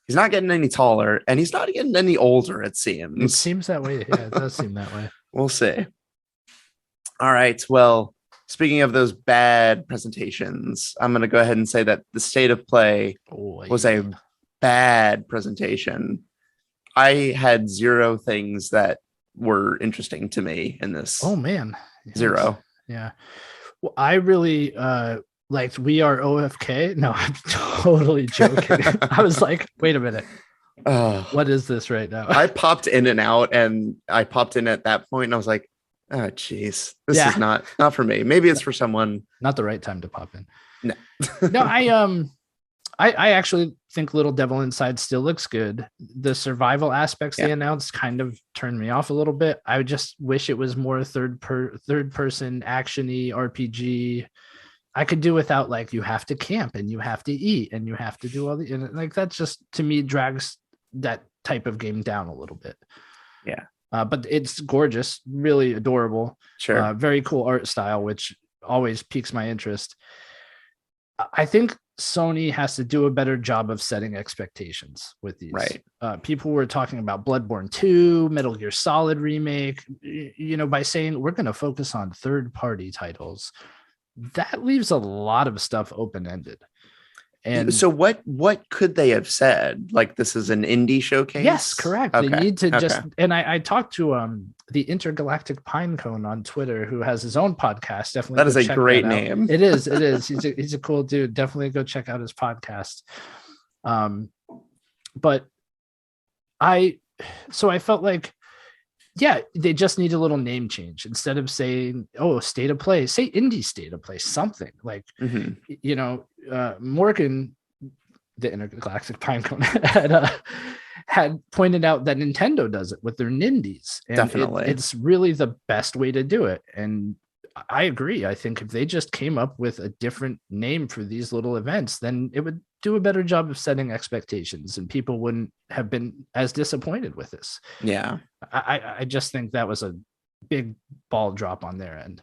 He's not getting any taller, and he's not getting any older, it seems. It seems that way. Yeah, it does seem that way. We'll see. All right. Well, speaking of those bad presentations, I'm going to go ahead and say that the State of Play was a bad presentation. I had 0 things that were interesting to me in this. Oh man. 0. Yeah. Well, I really liked We Are OFK. No, I'm totally joking. I was like, wait a minute. What is this right now? I popped in and out, and I popped in at that point and I was like, oh geez, this is not for me. Maybe it's for someone. Not the right time to pop in. No. No, I actually think Little Devil Inside still looks good. The survival aspects they announced kind of turned me off a little bit. I just wish it was more third person action-y RPG. I could do without like you have to camp and you have to eat and you have to do all the like that just to me drags that type of game down a little bit. Yeah. But it's gorgeous, really adorable. Sure. Very cool art style, which always piques my interest. I think Sony has to do a better job of setting expectations with these. Right. People were talking about Bloodborne 2, Metal Gear Solid remake, by saying we're going to focus on third-party titles. That leaves a lot of stuff open-ended. And so what could they have said? Like, this is an indie showcase? Yes, correct. Okay. They need to just, and I talked to the Intergalactic Pinecone on Twitter, who has his own podcast. Definitely, that is a great name. It is. He's a cool dude. Definitely go check out his podcast. But I felt like, they just need a little name change. Instead of saying, State of Play, say Indie State of Play, something like, Morgan, the Intergalactic Pinecone, had pointed out that Nintendo does it with their Nindies. And definitely. It's really the best way to do it. And I agree. I think if they just came up with a different name for these little events, then it would do a better job of setting expectations and people wouldn't have been as disappointed with this. Yeah. I just think that was a big ball drop on their end.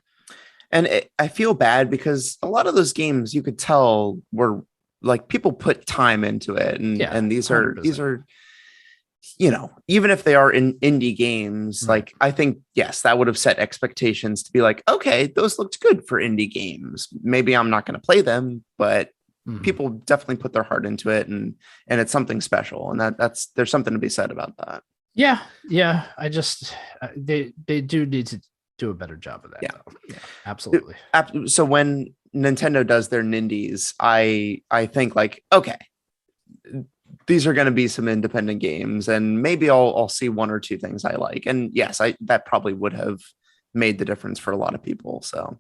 And I feel bad because a lot of those games you could tell were like people put time into it. And these are, 100%. Even if they are in indie games, like I think, yes, that would have set expectations to be like, okay, those looked good for indie games. Maybe I'm not going to play them, but people definitely put their heart into it and it's something special. And there's something to be said about that. Yeah. I just, they do need to do a better job of that. Yeah, absolutely. So when Nintendo does their Nindies, I think like, okay, these are going to be some independent games and maybe I'll see 1 or 2 things I like. And yes, that probably would have made the difference for a lot of people. So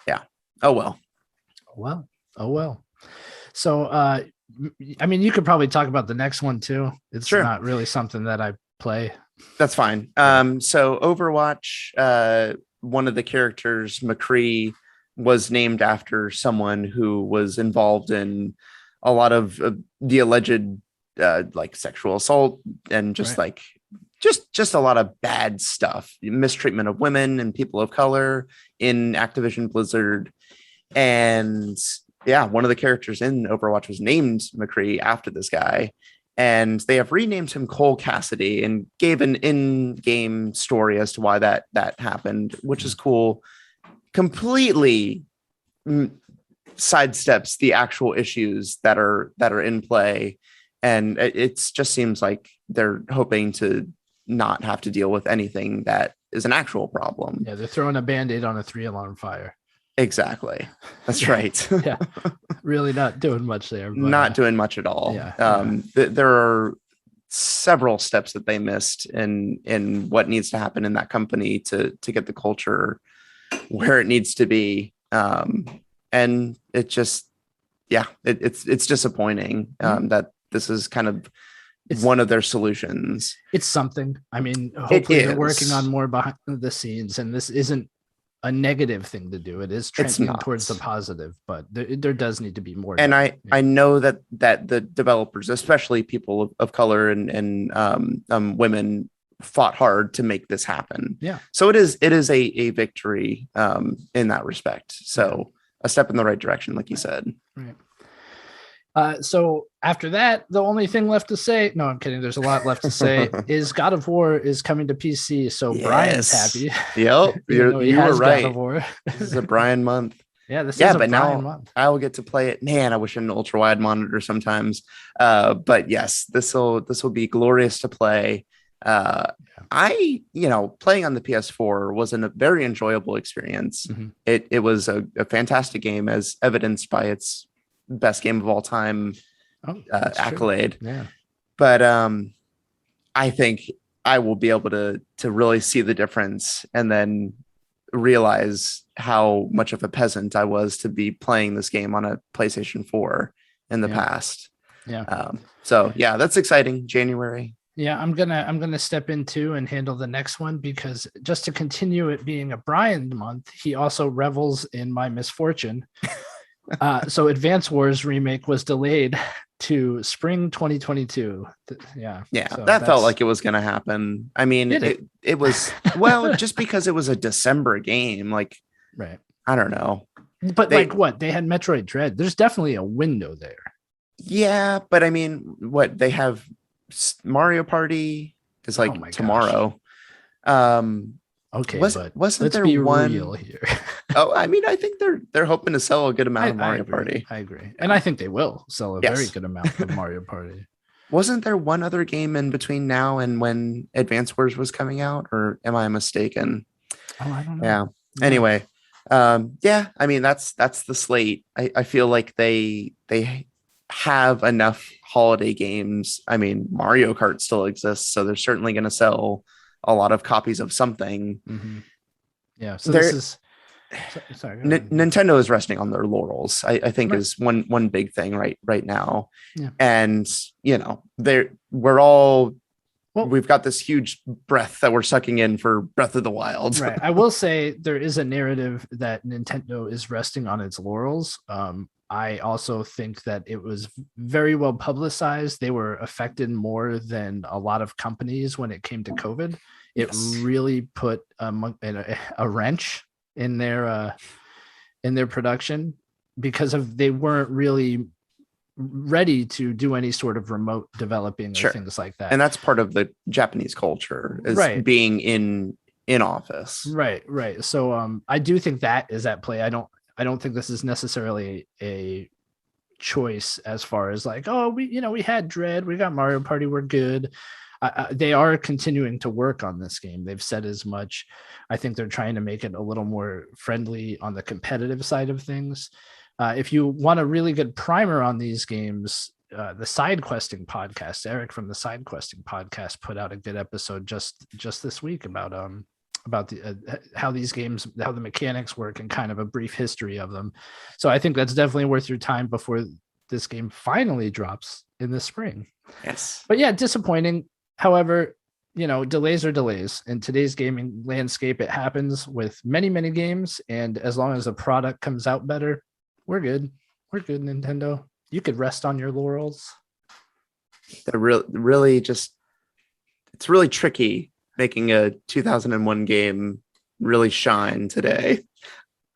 yeah. Oh, well. So, I mean, you could probably talk about the next one too. It's not really something that I play. That's fine. So Overwatch, one of the characters, McCree, was named after someone who was involved in a lot of the alleged like sexual assault and just like just a lot of bad stuff, mistreatment of women and people of color in Activision Blizzard. And one of the characters in Overwatch was named McCree after this guy. And they have renamed him Cole Cassidy and gave an in-game story as to why that happened, which is cool. Completely sidesteps the actual issues that are in play, and it just seems like they're hoping to not have to deal with anything that is an actual problem. Yeah, they're throwing a band-aid on a 3-alarm fire. Exactly. That's right. Yeah, really not doing much there. But, not doing much at all. There are several steps that they missed in what needs to happen in that company to get the culture where it needs to be. And it just, it's disappointing that this is kind of one of their solutions. It's something. I mean, hopefully they're working on more behind the scenes, and this isn't a negative thing to do. It is trending towards the positive, but there does need to be more. And I know that the developers, especially people of color and women, fought hard to make this happen. Yeah. So it is a victory in that respect. So a step in the right direction, like you said. Right. So after that, the only thing left to say, no, I'm kidding. There's a lot left to say is God of War is coming to PC. So Brian's happy. Yep. You were right. God of War. This is a Brian month. Yeah. This is a but Brian now month. I will get to play it. Man, I wish I had an ultra wide monitor sometimes. But yes, this will be glorious to play. I, playing on the PS4 was a very enjoyable experience. Mm-hmm. It was a fantastic game, as evidenced by its best game of all time accolade. True. Yeah. But I think I will be able to really see the difference and then realize how much of a peasant I was to be playing this game on a PlayStation 4 in the past. Yeah. So yeah, that's exciting. January. Yeah, I'm gonna step into and handle the next one, because just to continue it being a Brian month, he also revels in my misfortune. So Advance Wars remake was delayed to spring 2022. Yeah, so that felt like it was going to happen. I mean, it was just because it was a December game. Like, right? I don't know, but they had Metroid Dread. There's definitely a window there. Yeah, but I mean, they have Mario Party is like tomorrow. Okay, wasn't let's there be one real here? I mean, I think they're hoping to sell a good amount of Mario Party. I agree, and I think they will sell a very good amount of Mario Party. Wasn't there one other game in between now and when Advance Wars was coming out, or am I mistaken? Oh, I don't know. Yeah. Anyway, I mean, that's the slate. I feel like they have enough holiday games. I mean, Mario Kart still exists, so they're certainly going to sell a lot of copies of something. Mm-hmm. Yeah. So this is sorry. Nintendo is resting on their laurels. I think is one big thing right now. Yeah. And we've got this huge breath that we're sucking in for Breath of the Wild. Right. I will say there is a narrative that Nintendo is resting on its laurels. I also think that it was very well publicized. They were affected more than a lot of companies when it came to COVID. It really put a wrench in their production, because they weren't really ready to do any sort of remote developing or things like that. And that's part of the Japanese culture, is being in office. Right. So I do think that is at play. I don't think this is necessarily a choice as far as like, oh, we had Dread, we got Mario Party, we're good. They are continuing to work on this game. They've said as much. I think they're trying to make it a little more friendly on the competitive side of things. If you want a really good primer on these games, the Side Questing podcast, Eric from the Side Questing podcast put out a good episode just this week about the how these games, how the mechanics work, and kind of a brief history of them. So I think that's definitely worth your time before this game finally drops in the spring. Yes. But yeah, disappointing. However, delays are delays. In today's gaming landscape, it happens with many, many games. And as long as the product comes out better, we're good. We're good, Nintendo. You could rest on your laurels. They're really just, it's really tricky making a 2001 game really shine today.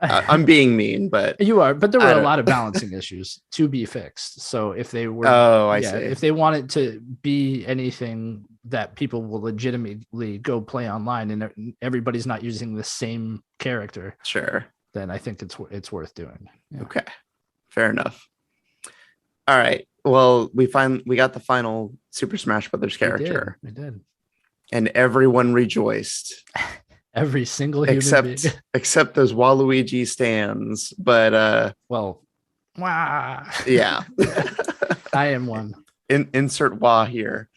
I'm being mean, but you are. But there were a lot of balancing issues to be fixed. So if they were, see. If they wanted to be anything that people will legitimately go play online, and everybody's not using the same character, sure, then I think it's worth doing. Yeah. Okay. Fair enough. All right. Well, we got the final Super Smash Brothers character. We did. And everyone rejoiced. Every single human being. Except those Waluigi stands. But well, wah. Yeah. I am one. Insert wah here.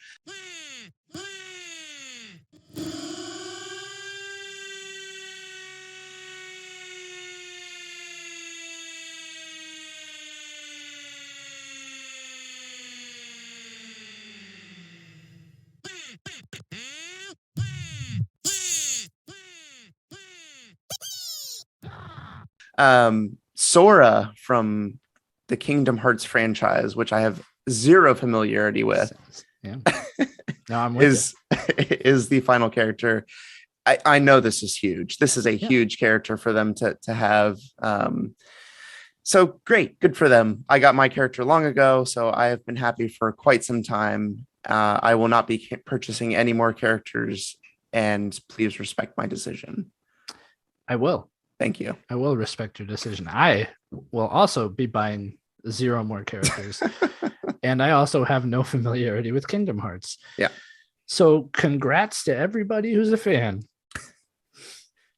Sora from the Kingdom Hearts franchise, which I have zero familiarity with, No, I'm with is the final character. I know this is huge. This is a huge character for them to have. So great, good for them. I got my character long ago, so I have been happy for quite some time. I will not be purchasing any more characters, and please respect my decision. I will. Thank you. I will respect your decision. I will also be buying 0 more characters. And I also have no familiarity with Kingdom Hearts. Yeah. So congrats to everybody who's a fan.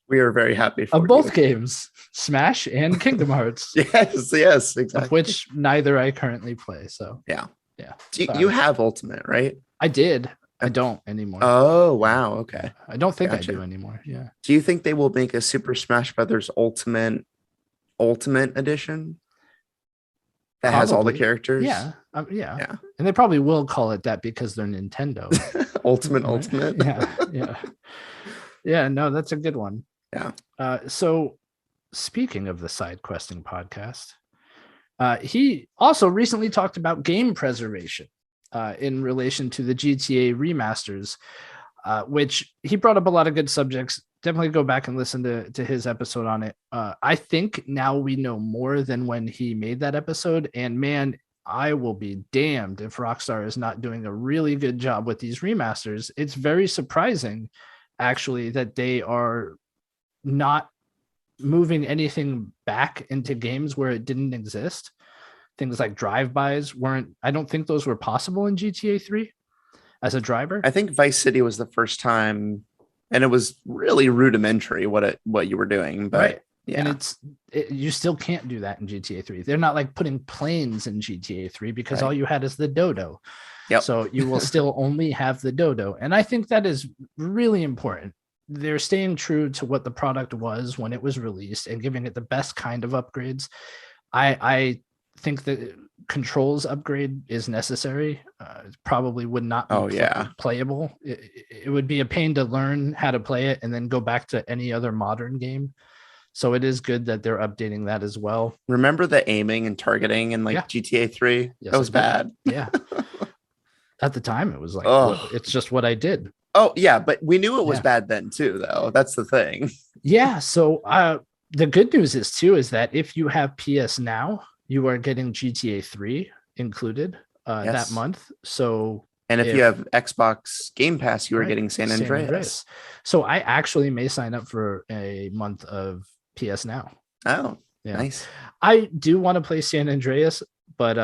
We are very happy for of both games, Smash and Kingdom Hearts. Yes, exactly. Of which neither I currently play. So yeah. So you have Ultimate, right? I did. I don't anymore. Oh, wow. Okay. I don't think Gotcha. I do anymore. Yeah. Do you think they will make a Super Smash Brothers Ultimate edition that has all the characters? Yeah. Yeah. And they probably will call it that because they're Nintendo. Ultimate. Yeah. No, that's a good one. Yeah. So speaking of the side questing podcast, he also recently talked about game preservation. In relation to the GTA remasters, which he brought up a lot of good subjects. Definitely go back and listen to his episode on it. I think now we know more than when he made that episode. And man, I will be damned if Rockstar is not doing a really good job with these remasters. It's very surprising, actually, that they are not moving anything back into games where it didn't exist. Things like drive-bys I don't think those were possible in GTA 3 as a driver. I think Vice City was the first time, and it was really rudimentary what you were doing, but right. Yeah. And you still can't do that in GTA 3. They're not like putting planes in GTA 3 because all you had is the dodo. Yep. So you will still only have the dodo. And I think that is really important. They're staying true to what the product was when it was released and giving it the best kind of upgrades. I think the controls upgrade is necessary. It probably would not be playable. It would be a pain to learn how to play it and then go back to any other modern game. So it is good that they're updating that as well. Remember the aiming and targeting in GTA 3? Yes, that was bad. Yeah. At the time, it was like, it's just what I did. Oh, yeah. But we knew it was bad then, too, though. That's the thing. Yeah. So the good news is that if you have PS Now, you are getting GTA 3 included that month. So, and if you have Xbox Game Pass, you are getting San Andreas. So I actually may sign up for a month of PS Now. Oh, nice. I do want to play San Andreas, but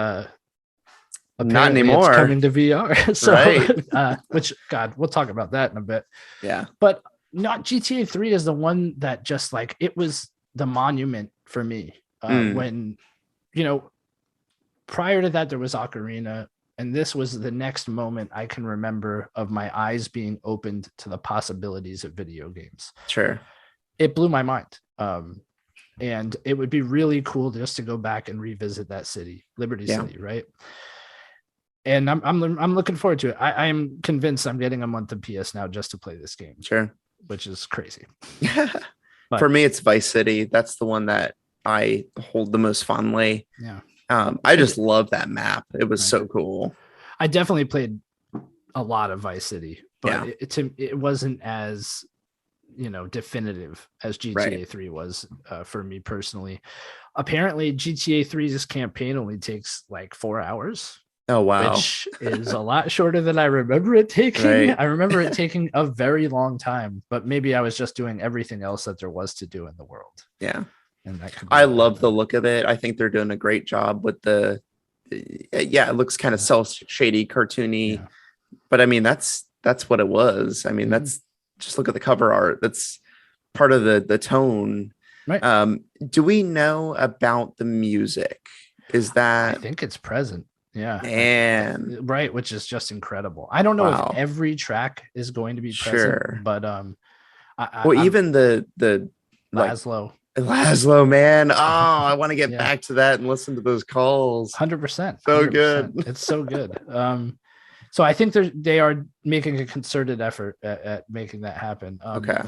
not anymore. It's coming to VR. So, which God, we'll talk about that in a bit. Yeah, but not GTA 3 is the one that just like it was the monument for me when. Prior to that, there was Ocarina, and this was the next moment I can remember of my eyes being opened to the possibilities of video games. Sure. It blew my mind. And it would be really cool just to go back and revisit that city, Liberty City, right? And I'm looking forward to it. I am convinced I'm getting a month of PS Now just to play this game. Sure. Which is crazy. But for me, it's Vice City. That's the one that I hold the most fondly. Yeah. I just love that map. It was so cool. I definitely played a lot of Vice City, but it wasn't as definitive as GTA 3 was for me personally. Apparently, GTA 3's campaign only takes like 4 hours. Oh wow, which is a lot shorter than I remember it taking. I remember it taking a very long time, but maybe I was just doing everything else that there was to do in the world. Yeah. and that could be I what love the happened. look of it. I think they're doing a great job with it looks kind of shady, cartoony, Yeah. but I mean, that's what it was. I mean, that's just look at the cover art. That's part of the tone. Right. Do we know about the music? Is I that think it's present. Yeah. man? Right, which is just incredible. I don't know Wow. if every track is going to be present, Sure. but Well, I'm even the like Laszlo. Laszlo, man. Oh, I want to get Yeah. back to that and listen to those calls. 100%. So good. It's so good. So I think they are making a concerted effort at making that happen. Okay.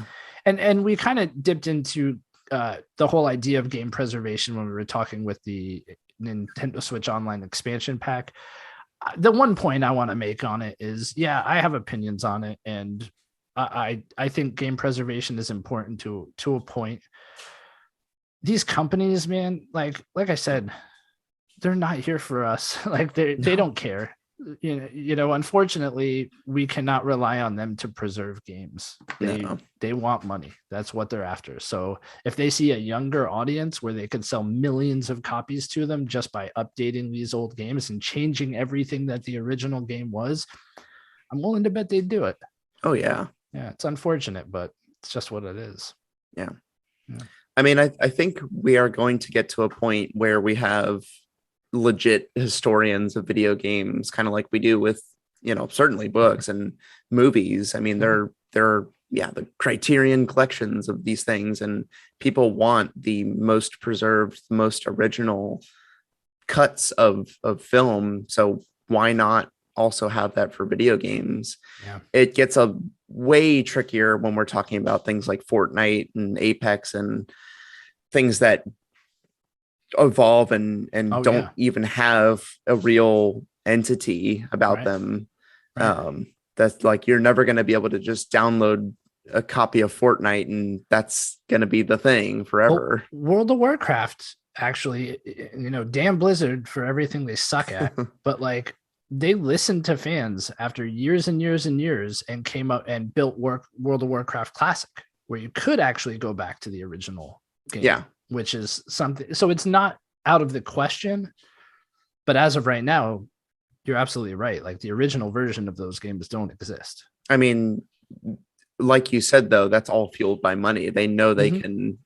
And we kind of dipped into the whole idea of game preservation when we were talking with the Nintendo Switch Online expansion pack. The one point I want to make on it is, yeah, I have opinions on it, and I think game preservation is important to a point. These companies, man, like I said, they're not here for us. Like they don't care. You know, unfortunately, we cannot rely on them to preserve games. They want money. That's what they're after. So if they see a younger audience where they could sell millions of copies to them just by updating these old games and changing everything that the original game was, I'm willing to bet they'd do it. Oh yeah. Yeah, it's unfortunate, but it's just what it is. Yeah. I mean, I think we are going to get to a point where we have legit historians of video games, kind of like we do with, certainly books and movies. I mean, there are the Criterion collections of these things, and people want the most preserved, most original cuts of film. So why not also have that for video games? Yeah. It gets a way trickier when we're talking about things like Fortnite and Apex and things that evolve and don't even have a real entity about them. That's like, you're never going to be able to just download a copy of Fortnite and that's going to be the thing forever. Well, World of Warcraft, actually, damn Blizzard for everything they suck at, but like they listened to fans after years and years and years and came up and built World of Warcraft Classic, where you could actually go back to the original game. Yeah. Which is something, so it's not out of the question, but as of right now, you're absolutely right. Like the original version of those games don't exist. I mean, like you said, though, that's all fueled by money. They know they can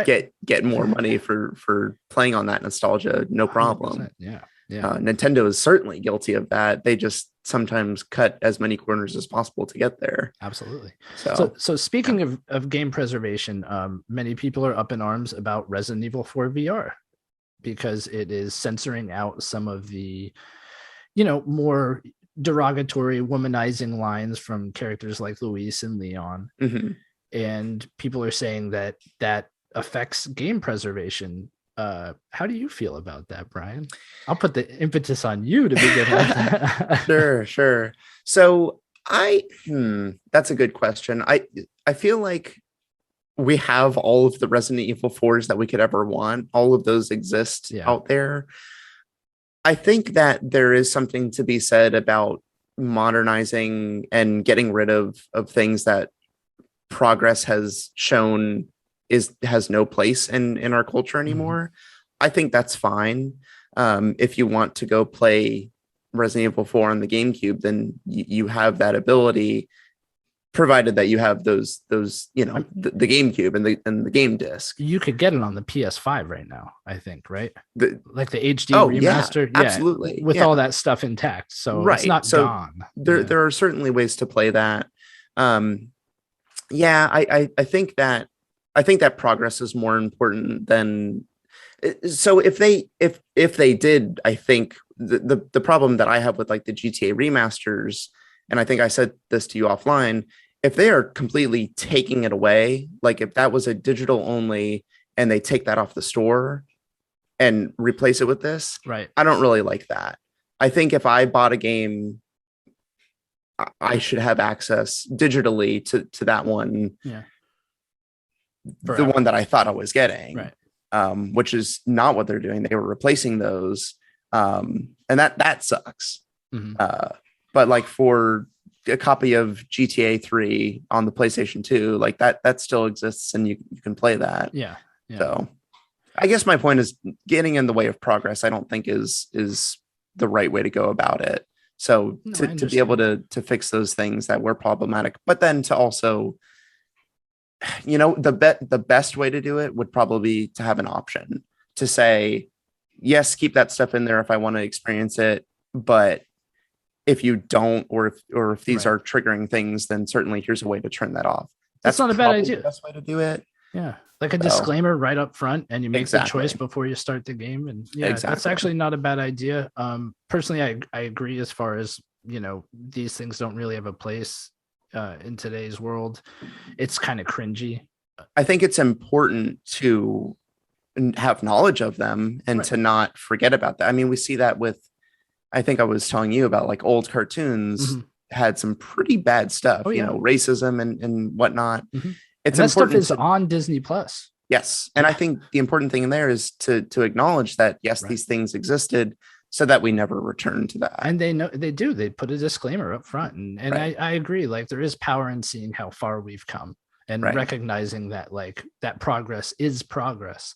get more money for playing on that nostalgia. No problem. Yeah. Nintendo is certainly guilty of that. They just sometimes cut as many corners as possible to get there. Absolutely. So speaking of game preservation, many people are up in arms about Resident Evil 4 VR because it is censoring out some of the, more derogatory, womanizing lines from characters like Luis and Leon. Mm-hmm. And people are saying that affects game preservation. How do you feel about that, Brian? I'll put the impetus on you to begin with. Sure. So that's a good question. I feel like we have all of the Resident Evil 4s that we could ever want. All of those exist out there. I think that there is something to be said about modernizing and getting rid of things that progress has shown has no place in our culture anymore. I think that's fine. If you want to go play Resident Evil 4 on the GameCube, then you have that ability, provided that you have those the GameCube and the game disc. You could get it on the PS5 right now, I think, right? Like the HD remaster, absolutely, with all that stuff intact. So it's not gone. There are certainly ways to play that. I think that progress is more important than. So if they did, I think the problem that I have with like the GTA remasters, and I think I said this to you offline, if they are completely taking it away, like if that was a digital only and they take that off the store and replace it with this, right? I don't really like that. I think if I bought a game, I should have access digitally to that one. Yeah. The one that I thought I was getting, right? Which is not what they're doing. They were replacing those, and that sucks. Mm-hmm. But like for a copy of GTA 3 on the PlayStation 2, like that still exists, and you can play that. Yeah. So I guess my point is getting in the way of progress. I don't think is the right way to go about it. So to be able to fix those things that were problematic, but then to also, the best way to do it would probably be to have an option to say, yes, keep that stuff in there if I want to experience it, but if you don't, or if these are triggering things, then certainly here's a way to turn that off. That's not a bad idea. The best way to do it. Yeah, like a disclaimer right up front, and you make the choice before you start the game. And that's actually not a bad idea. Personally, I agree as far as, these things don't really have a place in today's world. It's kind of cringy. I think it's important to have knowledge of them and to not forget about that. I mean, we see that with, I think I was telling you about, like, old cartoons had some pretty bad stuff, racism and whatnot. It's that stuff is on Disney Plus. Yes. And I think the important thing in there is to acknowledge that, yes, these things existed, so that we never return to that. And they know they do. They put a disclaimer up front. And I agree. Like, there is power in seeing how far we've come and recognizing that, like, that progress is progress.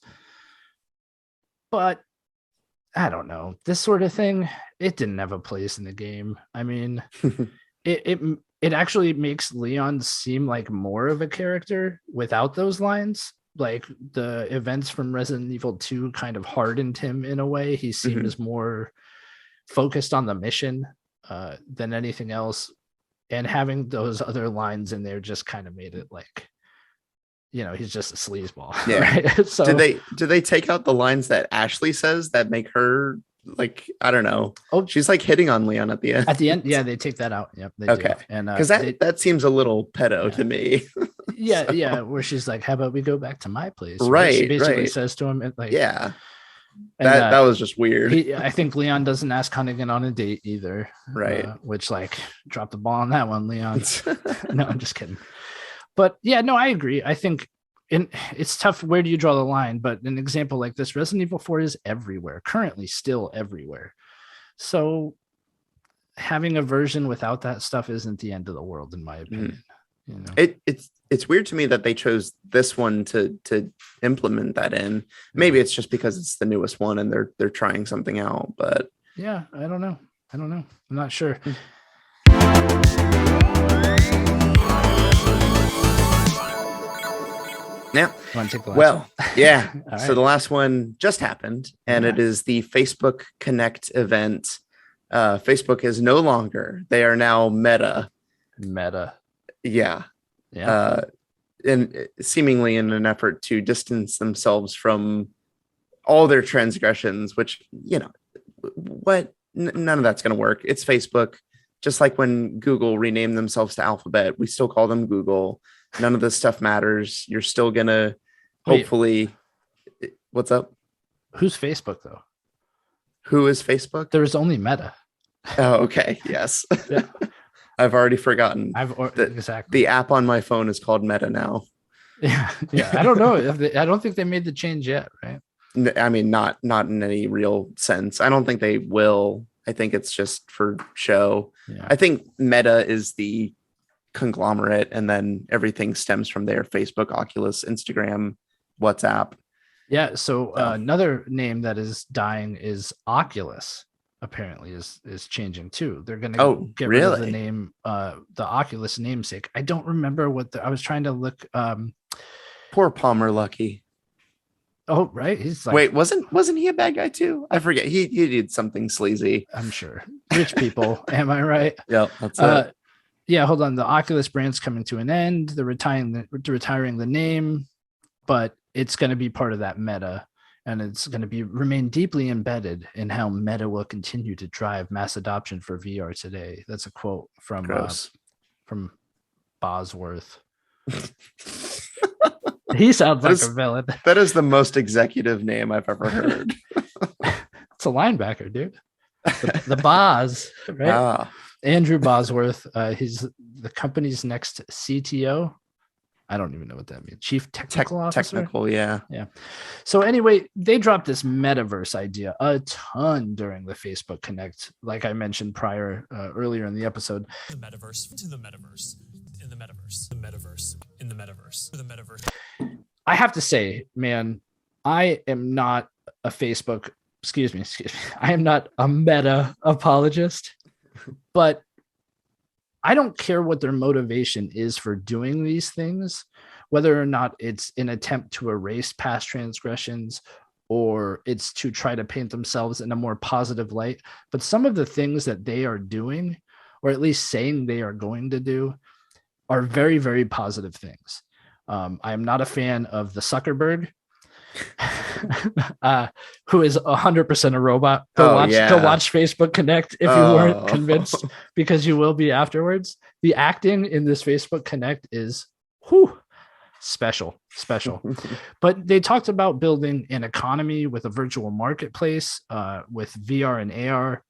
But I don't know, this sort of thing, it didn't have a place in the game. I mean, it actually makes Leon seem like more of a character without those lines. Like, the events from Resident Evil 2 kind of hardened him in a way. He seems more focused on the mission than anything else. And having those other lines in there just kind of made it like, he's just a sleazeball. Yeah. Right? So do they take out the lines that Ashley says that make her, like, I don't know. Oh, she's like hitting on Leon at the end. At the end, yeah, they take that out. Yep. They okay. Do. And because that seems a little pedo to me. yeah. Where she's like, "How about we go back to my place?" Right. She basically says to him, like, yeah. That was just weird. I think Leon doesn't ask Hunnigan on a date either. Right. Which, like, drop the ball on that one, Leon. No, I'm just kidding. But yeah, no, I agree. I think it's tough. Where do you draw the line? But an example like this, Resident Evil 4 is everywhere, currently still everywhere. So having a version without that stuff isn't the end of the world, in my opinion. It's weird to me that they chose this one to implement that in. Maybe it's just because it's the newest one and they're trying something out. But yeah, I don't know. I'm not sure. Yeah. Well, yeah. So the last one just happened, and it is the Facebook Connect event. Facebook is no longer. They are now Meta. Yeah. And seemingly in an effort to distance themselves from all their transgressions, which, none of that's going to work. It's Facebook. Just like when Google renamed themselves to Alphabet, we still call them Google. None of this stuff matters. You're still going to hopefully. What's up? Who's Facebook, though? Who is Facebook? There is only Meta. Oh, okay. Yes. Yeah. I've already forgotten. Exactly. The app on my phone is called Meta now. Yeah. I don't know. I don't think they made the change yet, right? I mean, not in any real sense. I don't think they will. I think it's just for show. Yeah. I think Meta is the conglomerate, and then everything stems from there: Facebook, Oculus, Instagram, WhatsApp. Yeah. So another name that is dying is Oculus. Apparently is changing too. They're going to get rid of the name, the Oculus namesake. I don't remember what I was trying to look. Poor Palmer Lucky. Oh, right. He's like, wait, wasn't he a bad guy too? I forget. He did something sleazy. I'm sure. Rich people. Am I right? Yeah, that's it. Yeah, hold on. The Oculus brand's coming to an end. They're retiring the name, but it's going to be part of that Meta, and it's going to remain deeply embedded in how Meta will continue to drive mass adoption for VR today. That's a quote from Bosworth. He sounds like a villain. That is the most executive name I've ever heard. It's a linebacker, dude. The Boz, right? Ah. Andrew Bosworth. He's the company's next CTO. I don't even know what that means. Chief Technical Officer? Technical, yeah. Yeah. So anyway, they dropped this metaverse idea a ton during the Facebook Connect, like I mentioned earlier in the episode. The metaverse, to the metaverse, in the metaverse, the metaverse, in the metaverse, the metaverse. I have to say, man, I am not a Facebook, excuse me, I am not a meta apologist, but I don't care what their motivation is for doing these things, whether or not it's an attempt to erase past transgressions or it's to try to paint themselves in a more positive light. But some of the things that they are doing, or at least saying they are going to do, are very, very positive things. I am not a fan of the Zuckerberg, who is 100% a robot. Go watch Facebook Connect if you weren't convinced, because you will be afterwards. The acting in this Facebook Connect is special. But they talked about building an economy with a virtual marketplace, with VR and AR,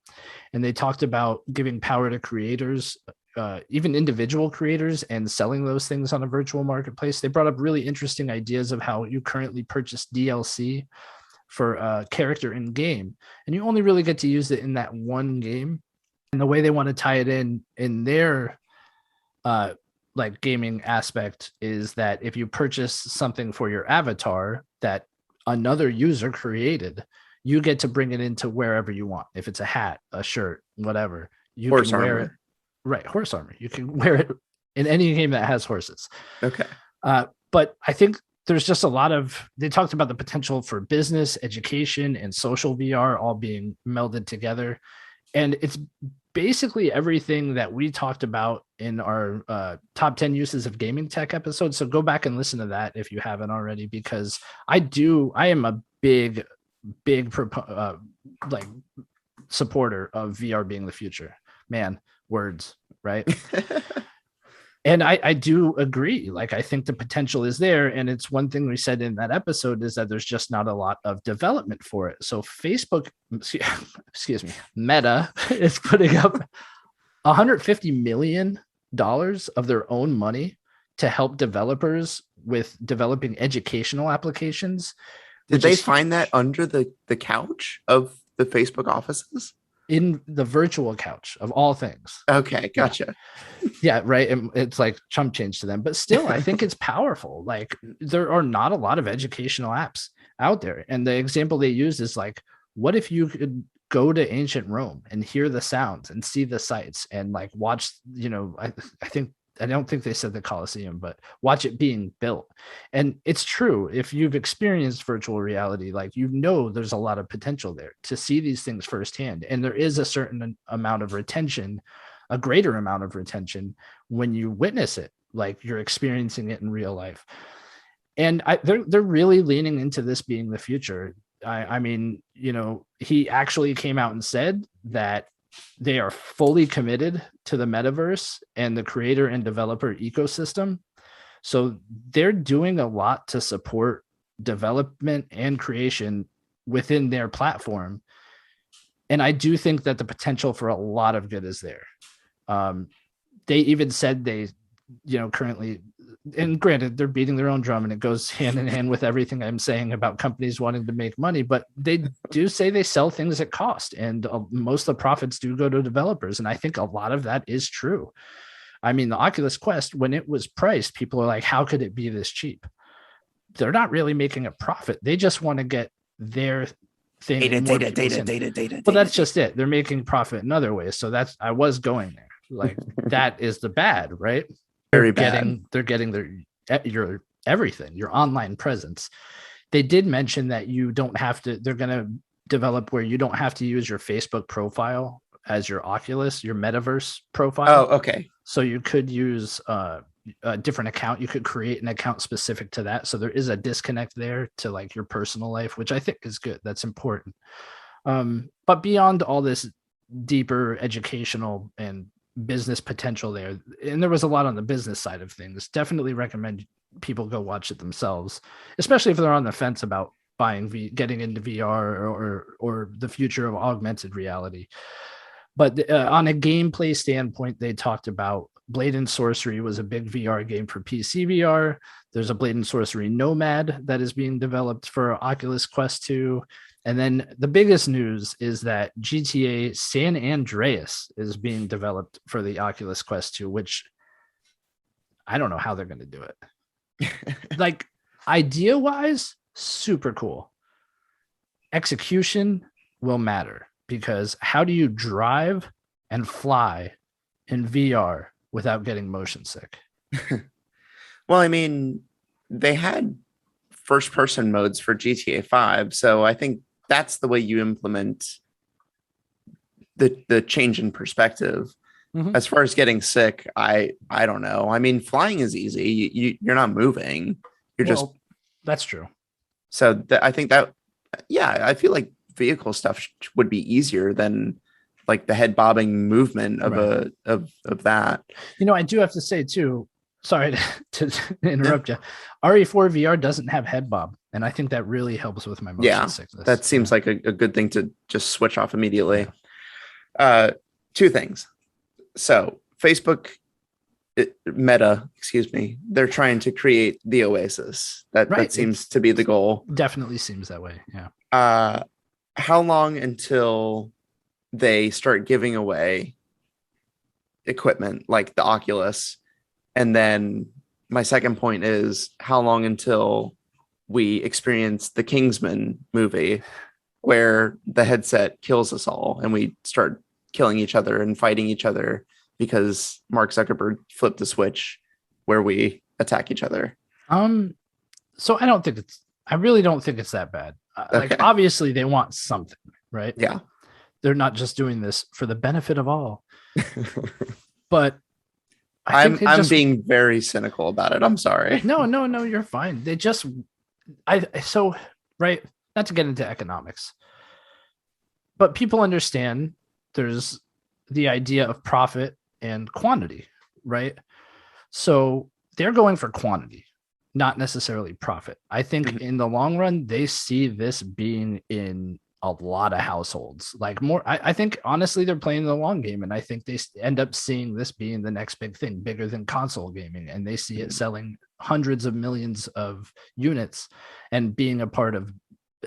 and they talked about giving power to creators, even individual creators, and selling those things on a virtual marketplace. They brought up really interesting ideas of how you currently purchase DLC for a character in game, and you only really get to use it in that one game. And the way they want to tie it in their like gaming aspect is that if you purchase something for your avatar that another user created, you get to bring it into wherever you want. If it's a hat, a shirt, whatever, you can wear it. Right, horse armor. You can wear it in any game that has horses. Okay. But I think there's just a lot of, they talked about the potential for business, education, and social VR all being melded together. And it's basically everything that we talked about in our top 10 uses of gaming tech episode. So go back and listen to that if you haven't already, because I am a big like supporter of VR being the future. Man, words, right? And I do agree. Like, I think the potential is there. And it's one thing we said in that episode is that there's just not a lot of development for it. So Facebook, excuse me, Meta is putting up $150 million of their own money to help developers with developing educational applications. Did they find that under the couch of the Facebook offices? In the virtual couch of all things. Okay, gotcha. Yeah, right. It's like chump change to them, but still, I think it's powerful. Like, there are not a lot of educational apps out there. And the example they use is like, what if you could go to ancient Rome and hear the sounds and see the sights and like watch, I don't think they said the Colosseum, but watch it being built. And it's true. If you've experienced virtual reality, like, there's a lot of potential there to see these things firsthand. And there is a certain amount of retention, a greater amount of retention when you witness it, like you're experiencing it in real life. And they're really leaning into this being the future. I mean, he actually came out and said that they are fully committed to the metaverse and the creator and developer ecosystem. So they're doing a lot to support development and creation within their platform. And I do think that the potential for a lot of good is there. They even said they, currently, and granted, they're beating their own drum and it goes hand in hand with everything I'm saying about companies wanting to make money, but they do say they sell things at cost, and most of the profits do go to developers. And I think a lot of that is true. I mean, the Oculus Quest, when it was priced, people are like, how could it be this cheap? They're not really making a profit. They just want to get their thing. Data. But that's just it. They're making profit in other ways. So I was going there. Like, that is the bad, right? Very bad. They're getting your everything, your online presence. They did mention that they're going to develop where you don't have to use your Facebook profile as your Oculus, your metaverse profile. Oh, okay. So you could use a different account. You could create an account specific to that. So there is a disconnect there to like your personal life, which I think is good. That's important. But beyond all this deeper educational and business potential there, and there was a lot on the business side of things, definitely recommend people go watch it themselves, especially if they're on the fence about getting into VR or the future of augmented reality. But on a gameplay standpoint, they talked about Blade and Sorcery was a big VR game for PC VR. There's a Blade and Sorcery Nomad that is being developed for Oculus Quest 2. And then the biggest news is that GTA San Andreas is being developed for the Oculus Quest 2, which I don't know how they're going to do it. Like, idea-wise, super cool. Execution will matter, because how do you drive and fly in VR without getting motion sick? Well, I mean, they had first person modes for GTA 5, so I think that's the way you implement the change in perspective. Mhm. As far as getting sick, I don't know. I mean, flying is easy. You're not moving. You're just Well, that's true. so I think that, yeah, I feel like vehicle stuff would be easier than like the head bobbing movement of Right. of that. You know, I do have to say too, sorry to interrupt you. RE4 VR doesn't have head bob, and I think that really helps with my motion Yeah, sickness. that seems like a good thing to just switch off immediately. Two things. So Facebook Meta, excuse me, they're trying to create the Oasis. That Right. seems to be the goal. Definitely seems that way. Yeah. How long until they start giving away equipment like the Oculus? And then my second point is, how long until we experience the Kingsman movie where the headset kills us all and we start killing each other and fighting each other because Mark Zuckerberg flipped the switch where we attack each other? So I really don't think it's that bad. Like, Okay. obviously they want something, right? Yeah. They're not just doing this for the benefit of all. But I'm just being very cynical about it. I'm sorry. No, you're fine. They just right, not to get into economics, but people understand there's the idea of profit and quantity, right? So they're going for quantity, not necessarily profit. I think in the long run, they see this being in a lot of households. Like, more, I think honestly, they're playing the long game, and I think they end up seeing this being the next big thing, bigger than console gaming, and they see it selling hundreds of millions of units and being a part of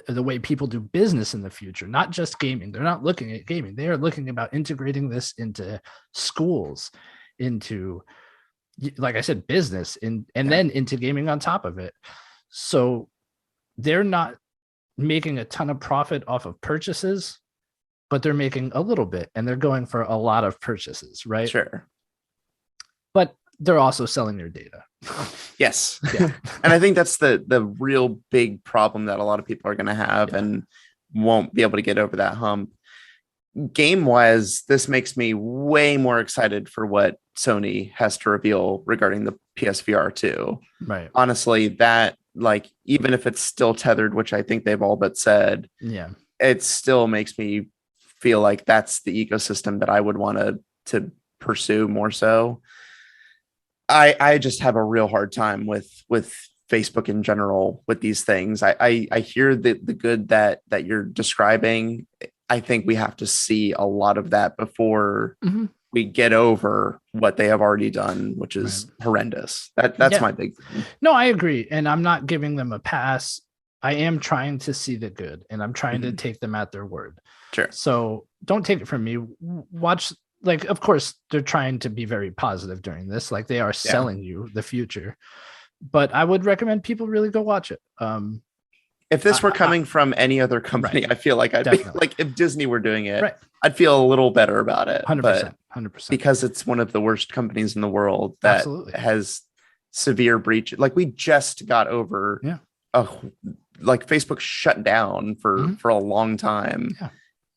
the way people do business in the future, not just gaming. They're not looking at gaming. They are looking about integrating this into schools, into, like I said, business, and then into gaming on top of it. So they're not making a ton of profit off of purchases, but they're making a little bit, and they're going for a lot of purchases, right? Sure. But they're also selling your data. Yes. Yeah. And I think that's the real big problem that a lot of people are going to have and won't be able to get over that hump. Game wise, this makes me way more excited for what Sony has to reveal regarding the PSVR 2. Right. Honestly, that, like, even if it's still tethered, which I think they've all but said, Yeah, it still makes me feel like that's the ecosystem that I would want to pursue more so. I just have a real hard time with Facebook in general with these things. I hear the good that you're describing. I think we have to see a lot of that before we get over what they have already done, which is horrendous. That's my big thing. No, I agree. And I'm not giving them a pass. I am trying to see the good, and I'm trying to take them at their word. Sure. So don't take it from me. Watch, like, of course, they're trying to be very positive during this. Like, they are selling you the future. But I would recommend people really go watch it. If this were coming from any other company, right. I feel like I'd Definitely. be like, if Disney were doing it, Right. I'd feel a little better about it. 100%. 100%. Because it's one of the worst companies in the world that Absolutely. has severe breach. Like, we just got over, like, Facebook shut down for a long time,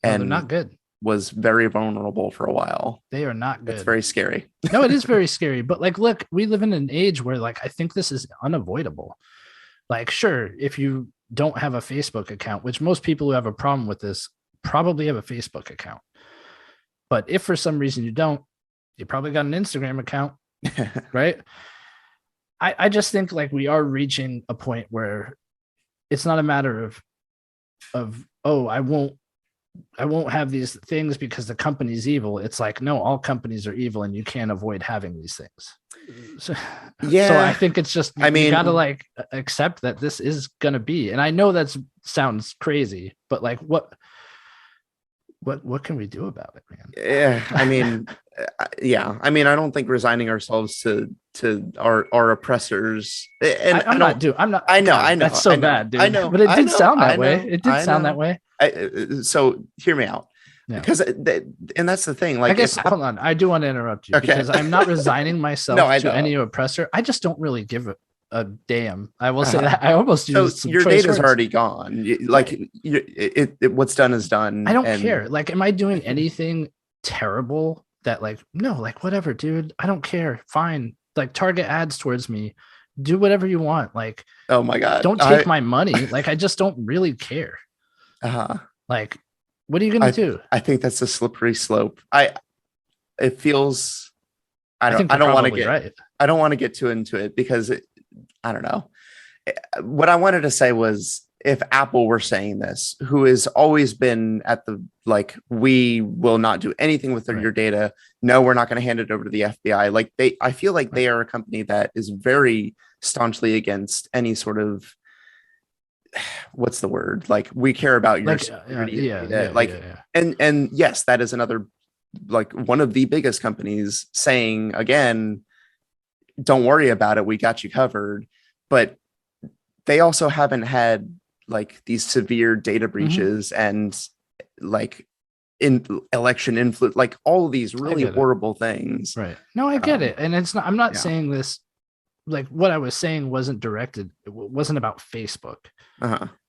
and they're not good. Was very vulnerable for a while. They are not good. It's very scary. No, it is very scary. But, like, look, we live in an age where, like, I think this is unavoidable. Like, sure, if you don't have a Facebook account, which most people who have a problem with this probably have a Facebook account. But if for some reason you don't, you probably got an Instagram account, right? I just think, like, we are reaching a point where it's not a matter of oh, I won't have these things because the company's evil. It's like, no, all companies are evil, and you can't avoid having these things. So I think it's just, you gotta, like, accept that this is gonna be. And I know that sounds crazy, but, like, what can we do about it, man? Yeah, I mean, Yeah, I mean, I don't think resigning ourselves to our oppressors. And I'm not. I know, God, I know. That's so I know, bad, dude. I know, But it I did know, sound I that way. know, It did I sound know. that way. So hear me out, Yeah. because and that's the thing. I Like, guess if hold on. I do want to interrupt you Okay. because I'm not resigning myself No, I to know. any oppressor. I just don't really give a damn. I will say Uh-huh. that. I almost So used some your choice data's words. already gone. Like, what's done is done. I don't and care. Like, am I doing anything terrible that like, no, like whatever, dude. I don't care. Fine. Like target ads towards me. Do whatever you want. Like, Oh my God. don't take my money. Like, I just don't really care. Uh-huh. Like, what are you gonna do? I think that's a slippery slope. It feels I think don't you're want to probably get right. I don't want to get too into it because I don't know. What I wanted to say was, if Apple were saying this, who has always been at the like, we will not do anything with your data. No, we're not going to hand it over to the FBI. Like, I feel like they are a company that is very staunchly against any sort of, what's the word? Like, we care about your security. And yes, that is another, like, one of the biggest companies saying again, don't worry about it. We got you covered. But they also haven't had like these severe data breaches and like in election influence, like all of these really horrible things. Right. No, I get it. And it's not, I'm not saying this, like what I was saying wasn't directed. It wasn't about Facebook.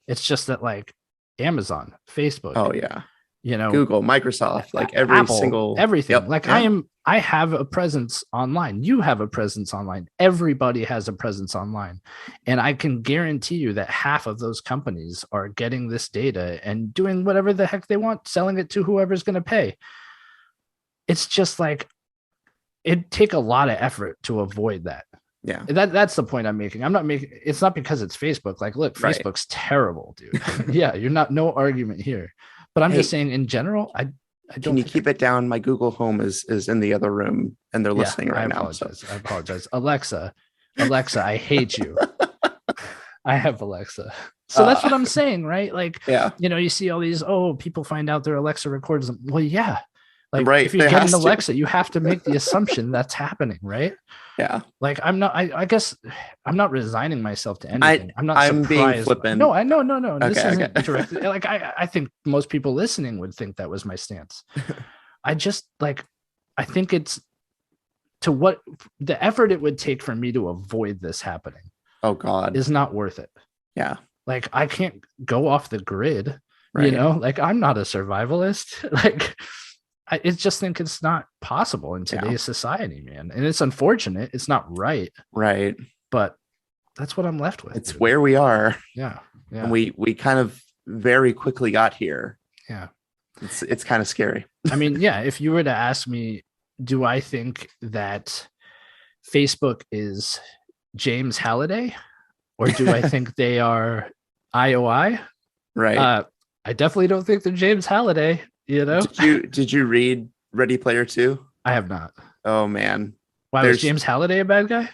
It's just that like Amazon, Facebook. Oh yeah. You know, Google, Microsoft, like every Apple, single everything. Yep, like yeah. I have a presence online. You have a presence online. Everybody has a presence online. And I can guarantee you that half of those companies are getting this data and doing whatever the heck they want, selling it to whoever's going to pay. It's just like, it'd take a lot of effort to avoid that. Yeah. That's the point I'm making. I'm not making, it's not because it's Facebook. Like, look, Facebook's terrible, dude. Yeah. You're not, no argument here. But I'm just saying, in general, I don't. Can you keep it down? My Google Home is in the other room, and they're listening right now. So. I apologize. Alexa, I hate you. I have Alexa. So that's what I'm saying, right? Like, you know, you see all these, people find out their Alexa records them. Well, yeah. Like, if you get an Alexa, you have to make the assumption that's happening, right? Yeah. Like, I guess I'm not resigning myself to anything. I'm surprised. Being flippant. No. Okay, This isn't directed. Like, I think most people listening would think that was my stance. I just like, I think it's to what the effort it would take for me to avoid this happening. Oh God. Is not worth it. Yeah. Like, I can't go off the grid, you know, like I'm not a survivalist. Like, I just think it's not possible in today's society, man. And it's unfortunate. It's not right. Right. But that's what I'm left with. It's where we are. Yeah. Yeah. And we kind of very quickly got here. Yeah. It's kind of scary. I mean, yeah, if you were to ask me, do I think that Facebook is James Halliday, or do I think they are IOI? Right. I definitely don't think they're James Halliday. You know, did you read Ready Player 2? I have not. Oh man. Why was James Halliday a bad guy?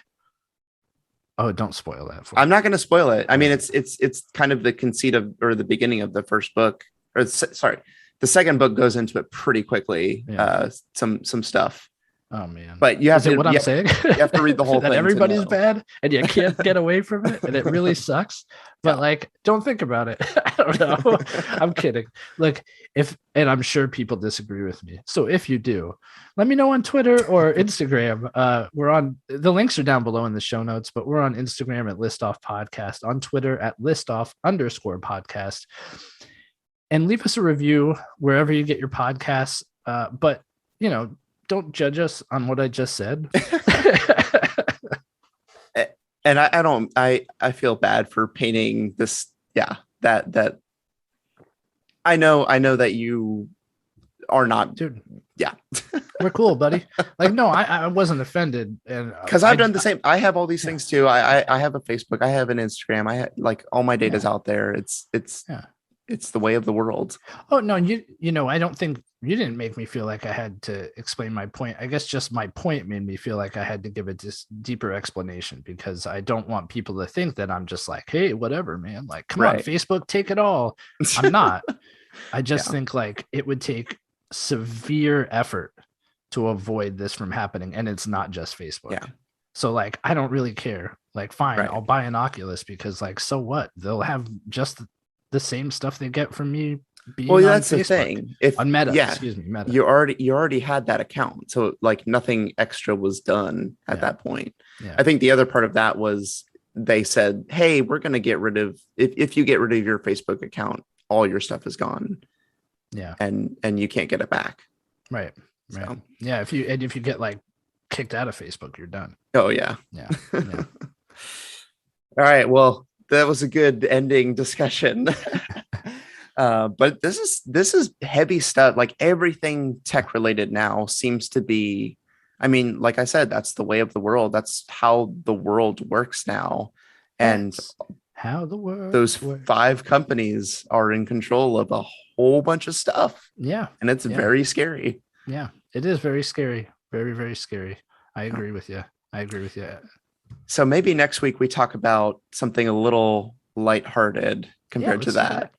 Oh, don't spoil that for me. I'm not going to spoil it. I mean, it's kind of the conceit of, or the beginning of the first book, or sorry, the second book goes into it pretty quickly. Some stuff. Oh man. But you have to what I'm saying? You have to read the whole that thing. Everybody's bad and you can't get away from it, and it really sucks. But like, don't think about it. I don't know. I'm kidding. Like, and I'm sure people disagree with me. So if you do, let me know on Twitter or Instagram. We're on, the links are down below in the show notes, but we're on Instagram at Listoff Podcast, on Twitter at Listoff_podcast. And leave us a review wherever you get your podcasts. But you know, don't judge us on what I just said. And I feel bad for painting this. Yeah, that I know that you are not, dude. Yeah. We're cool, buddy. Like, no, I wasn't offended. And because I've done the same. I have all these things too. I have a Facebook, I have an Instagram. I have, like, all my data's out there. It's the way of the world. Oh no, you know, I don't think you didn't make me feel like I had to explain my point. I guess just my point made me feel like I had to give it this deeper explanation, because I don't want people to think that I'm just like, hey, whatever, man. Like, come on, Facebook, take it all. I'm not. I just think like it would take severe effort to avoid this from happening, and it's not just Facebook. Yeah. So like, I don't really care. Like, fine, Right. I'll buy an Oculus because like, so what? They'll have just the same stuff they get from me being Well, on that's the Facebook. thing. If On Meta, yeah, excuse me, Meta. you already had that account, so like nothing extra was done at that point. Yeah. I think the other part of that was they said, hey, we're going to get rid of, if you get rid of your Facebook account, all your stuff is gone. Yeah. And you can't get it back. Right. Right. So. Yeah. If you get like kicked out of Facebook, you're done. Oh yeah. Yeah. Yeah. All right. Well, that was a good ending discussion. But this is heavy stuff. Like everything tech related now seems to be, I mean, like I said, that's the way of the world. That's how the world works now. And That's how the world those works. 5 companies are in control of a whole bunch of stuff. Yeah. And it's very scary. Yeah. It is very scary. Very, very scary. I agree with you. I agree with you. So maybe next week we talk about something a little lighthearted compared to that.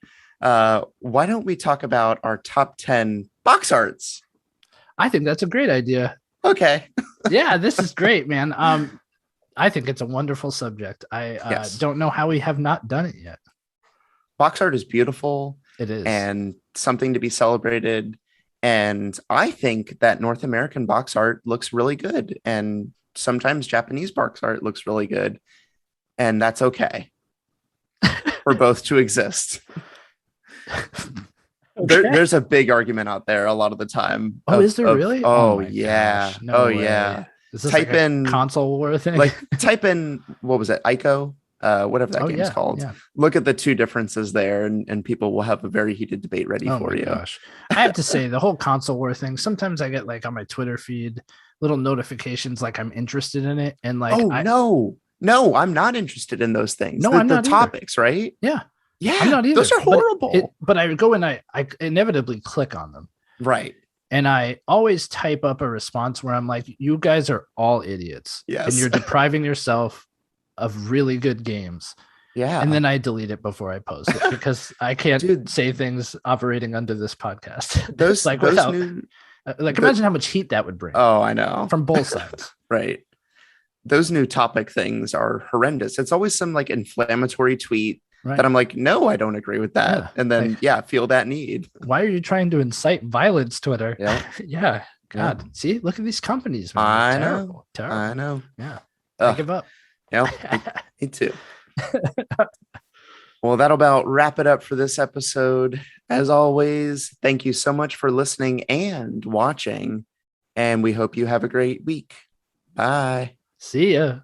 Why don't we talk about our top 10 box arts? I think that's a great idea. Okay. Yeah, this is great, man. I think it's a wonderful subject. I don't know how we have not done it yet. Box art is beautiful. It is. And something to be celebrated. And I think that North American box art looks really good. And sometimes Japanese box art looks really good. And that's okay for both to exist. Okay. There's a big argument out there a lot of the time. Oh, is there really? Oh, my yeah. gosh. No way. Yeah. Is this Type like a in console war thing? like type in, what was it? Ico, whatever that game's called. Yeah. Look at the 2 differences there, and people will have a very heated debate ready for you. Gosh. I have to say, the whole console war thing, sometimes I get like on my Twitter feed little notifications like I'm interested in it. And like, no, I'm not interested in those things. No, I'm not either. Topics, right? Yeah. Yeah. I'm not either. Those are horrible. But I go and I inevitably click on them. Right. And I always type up a response where I'm like, you guys are all idiots. Yes. And you're depriving yourself of really good games. Yeah. And then I delete it before I post it because I can't say things operating under this podcast. Those like those without, new, imagine how much heat that would bring. Oh, I know. From both sides. Right. Those new topic things are horrendous. It's always some like inflammatory tweet that I'm like, no, I don't agree with that. Yeah. And then, feel that need. Why are you trying to incite violence, Twitter? Yeah. Yeah. God, see, look at these companies. Man. I Terrible. know. Terrible. I know. Yeah. I give up. Yeah. Me too. Well, that'll about wrap it up for this episode. As always, thank you so much for listening and watching. And we hope you have a great week. Bye. See ya.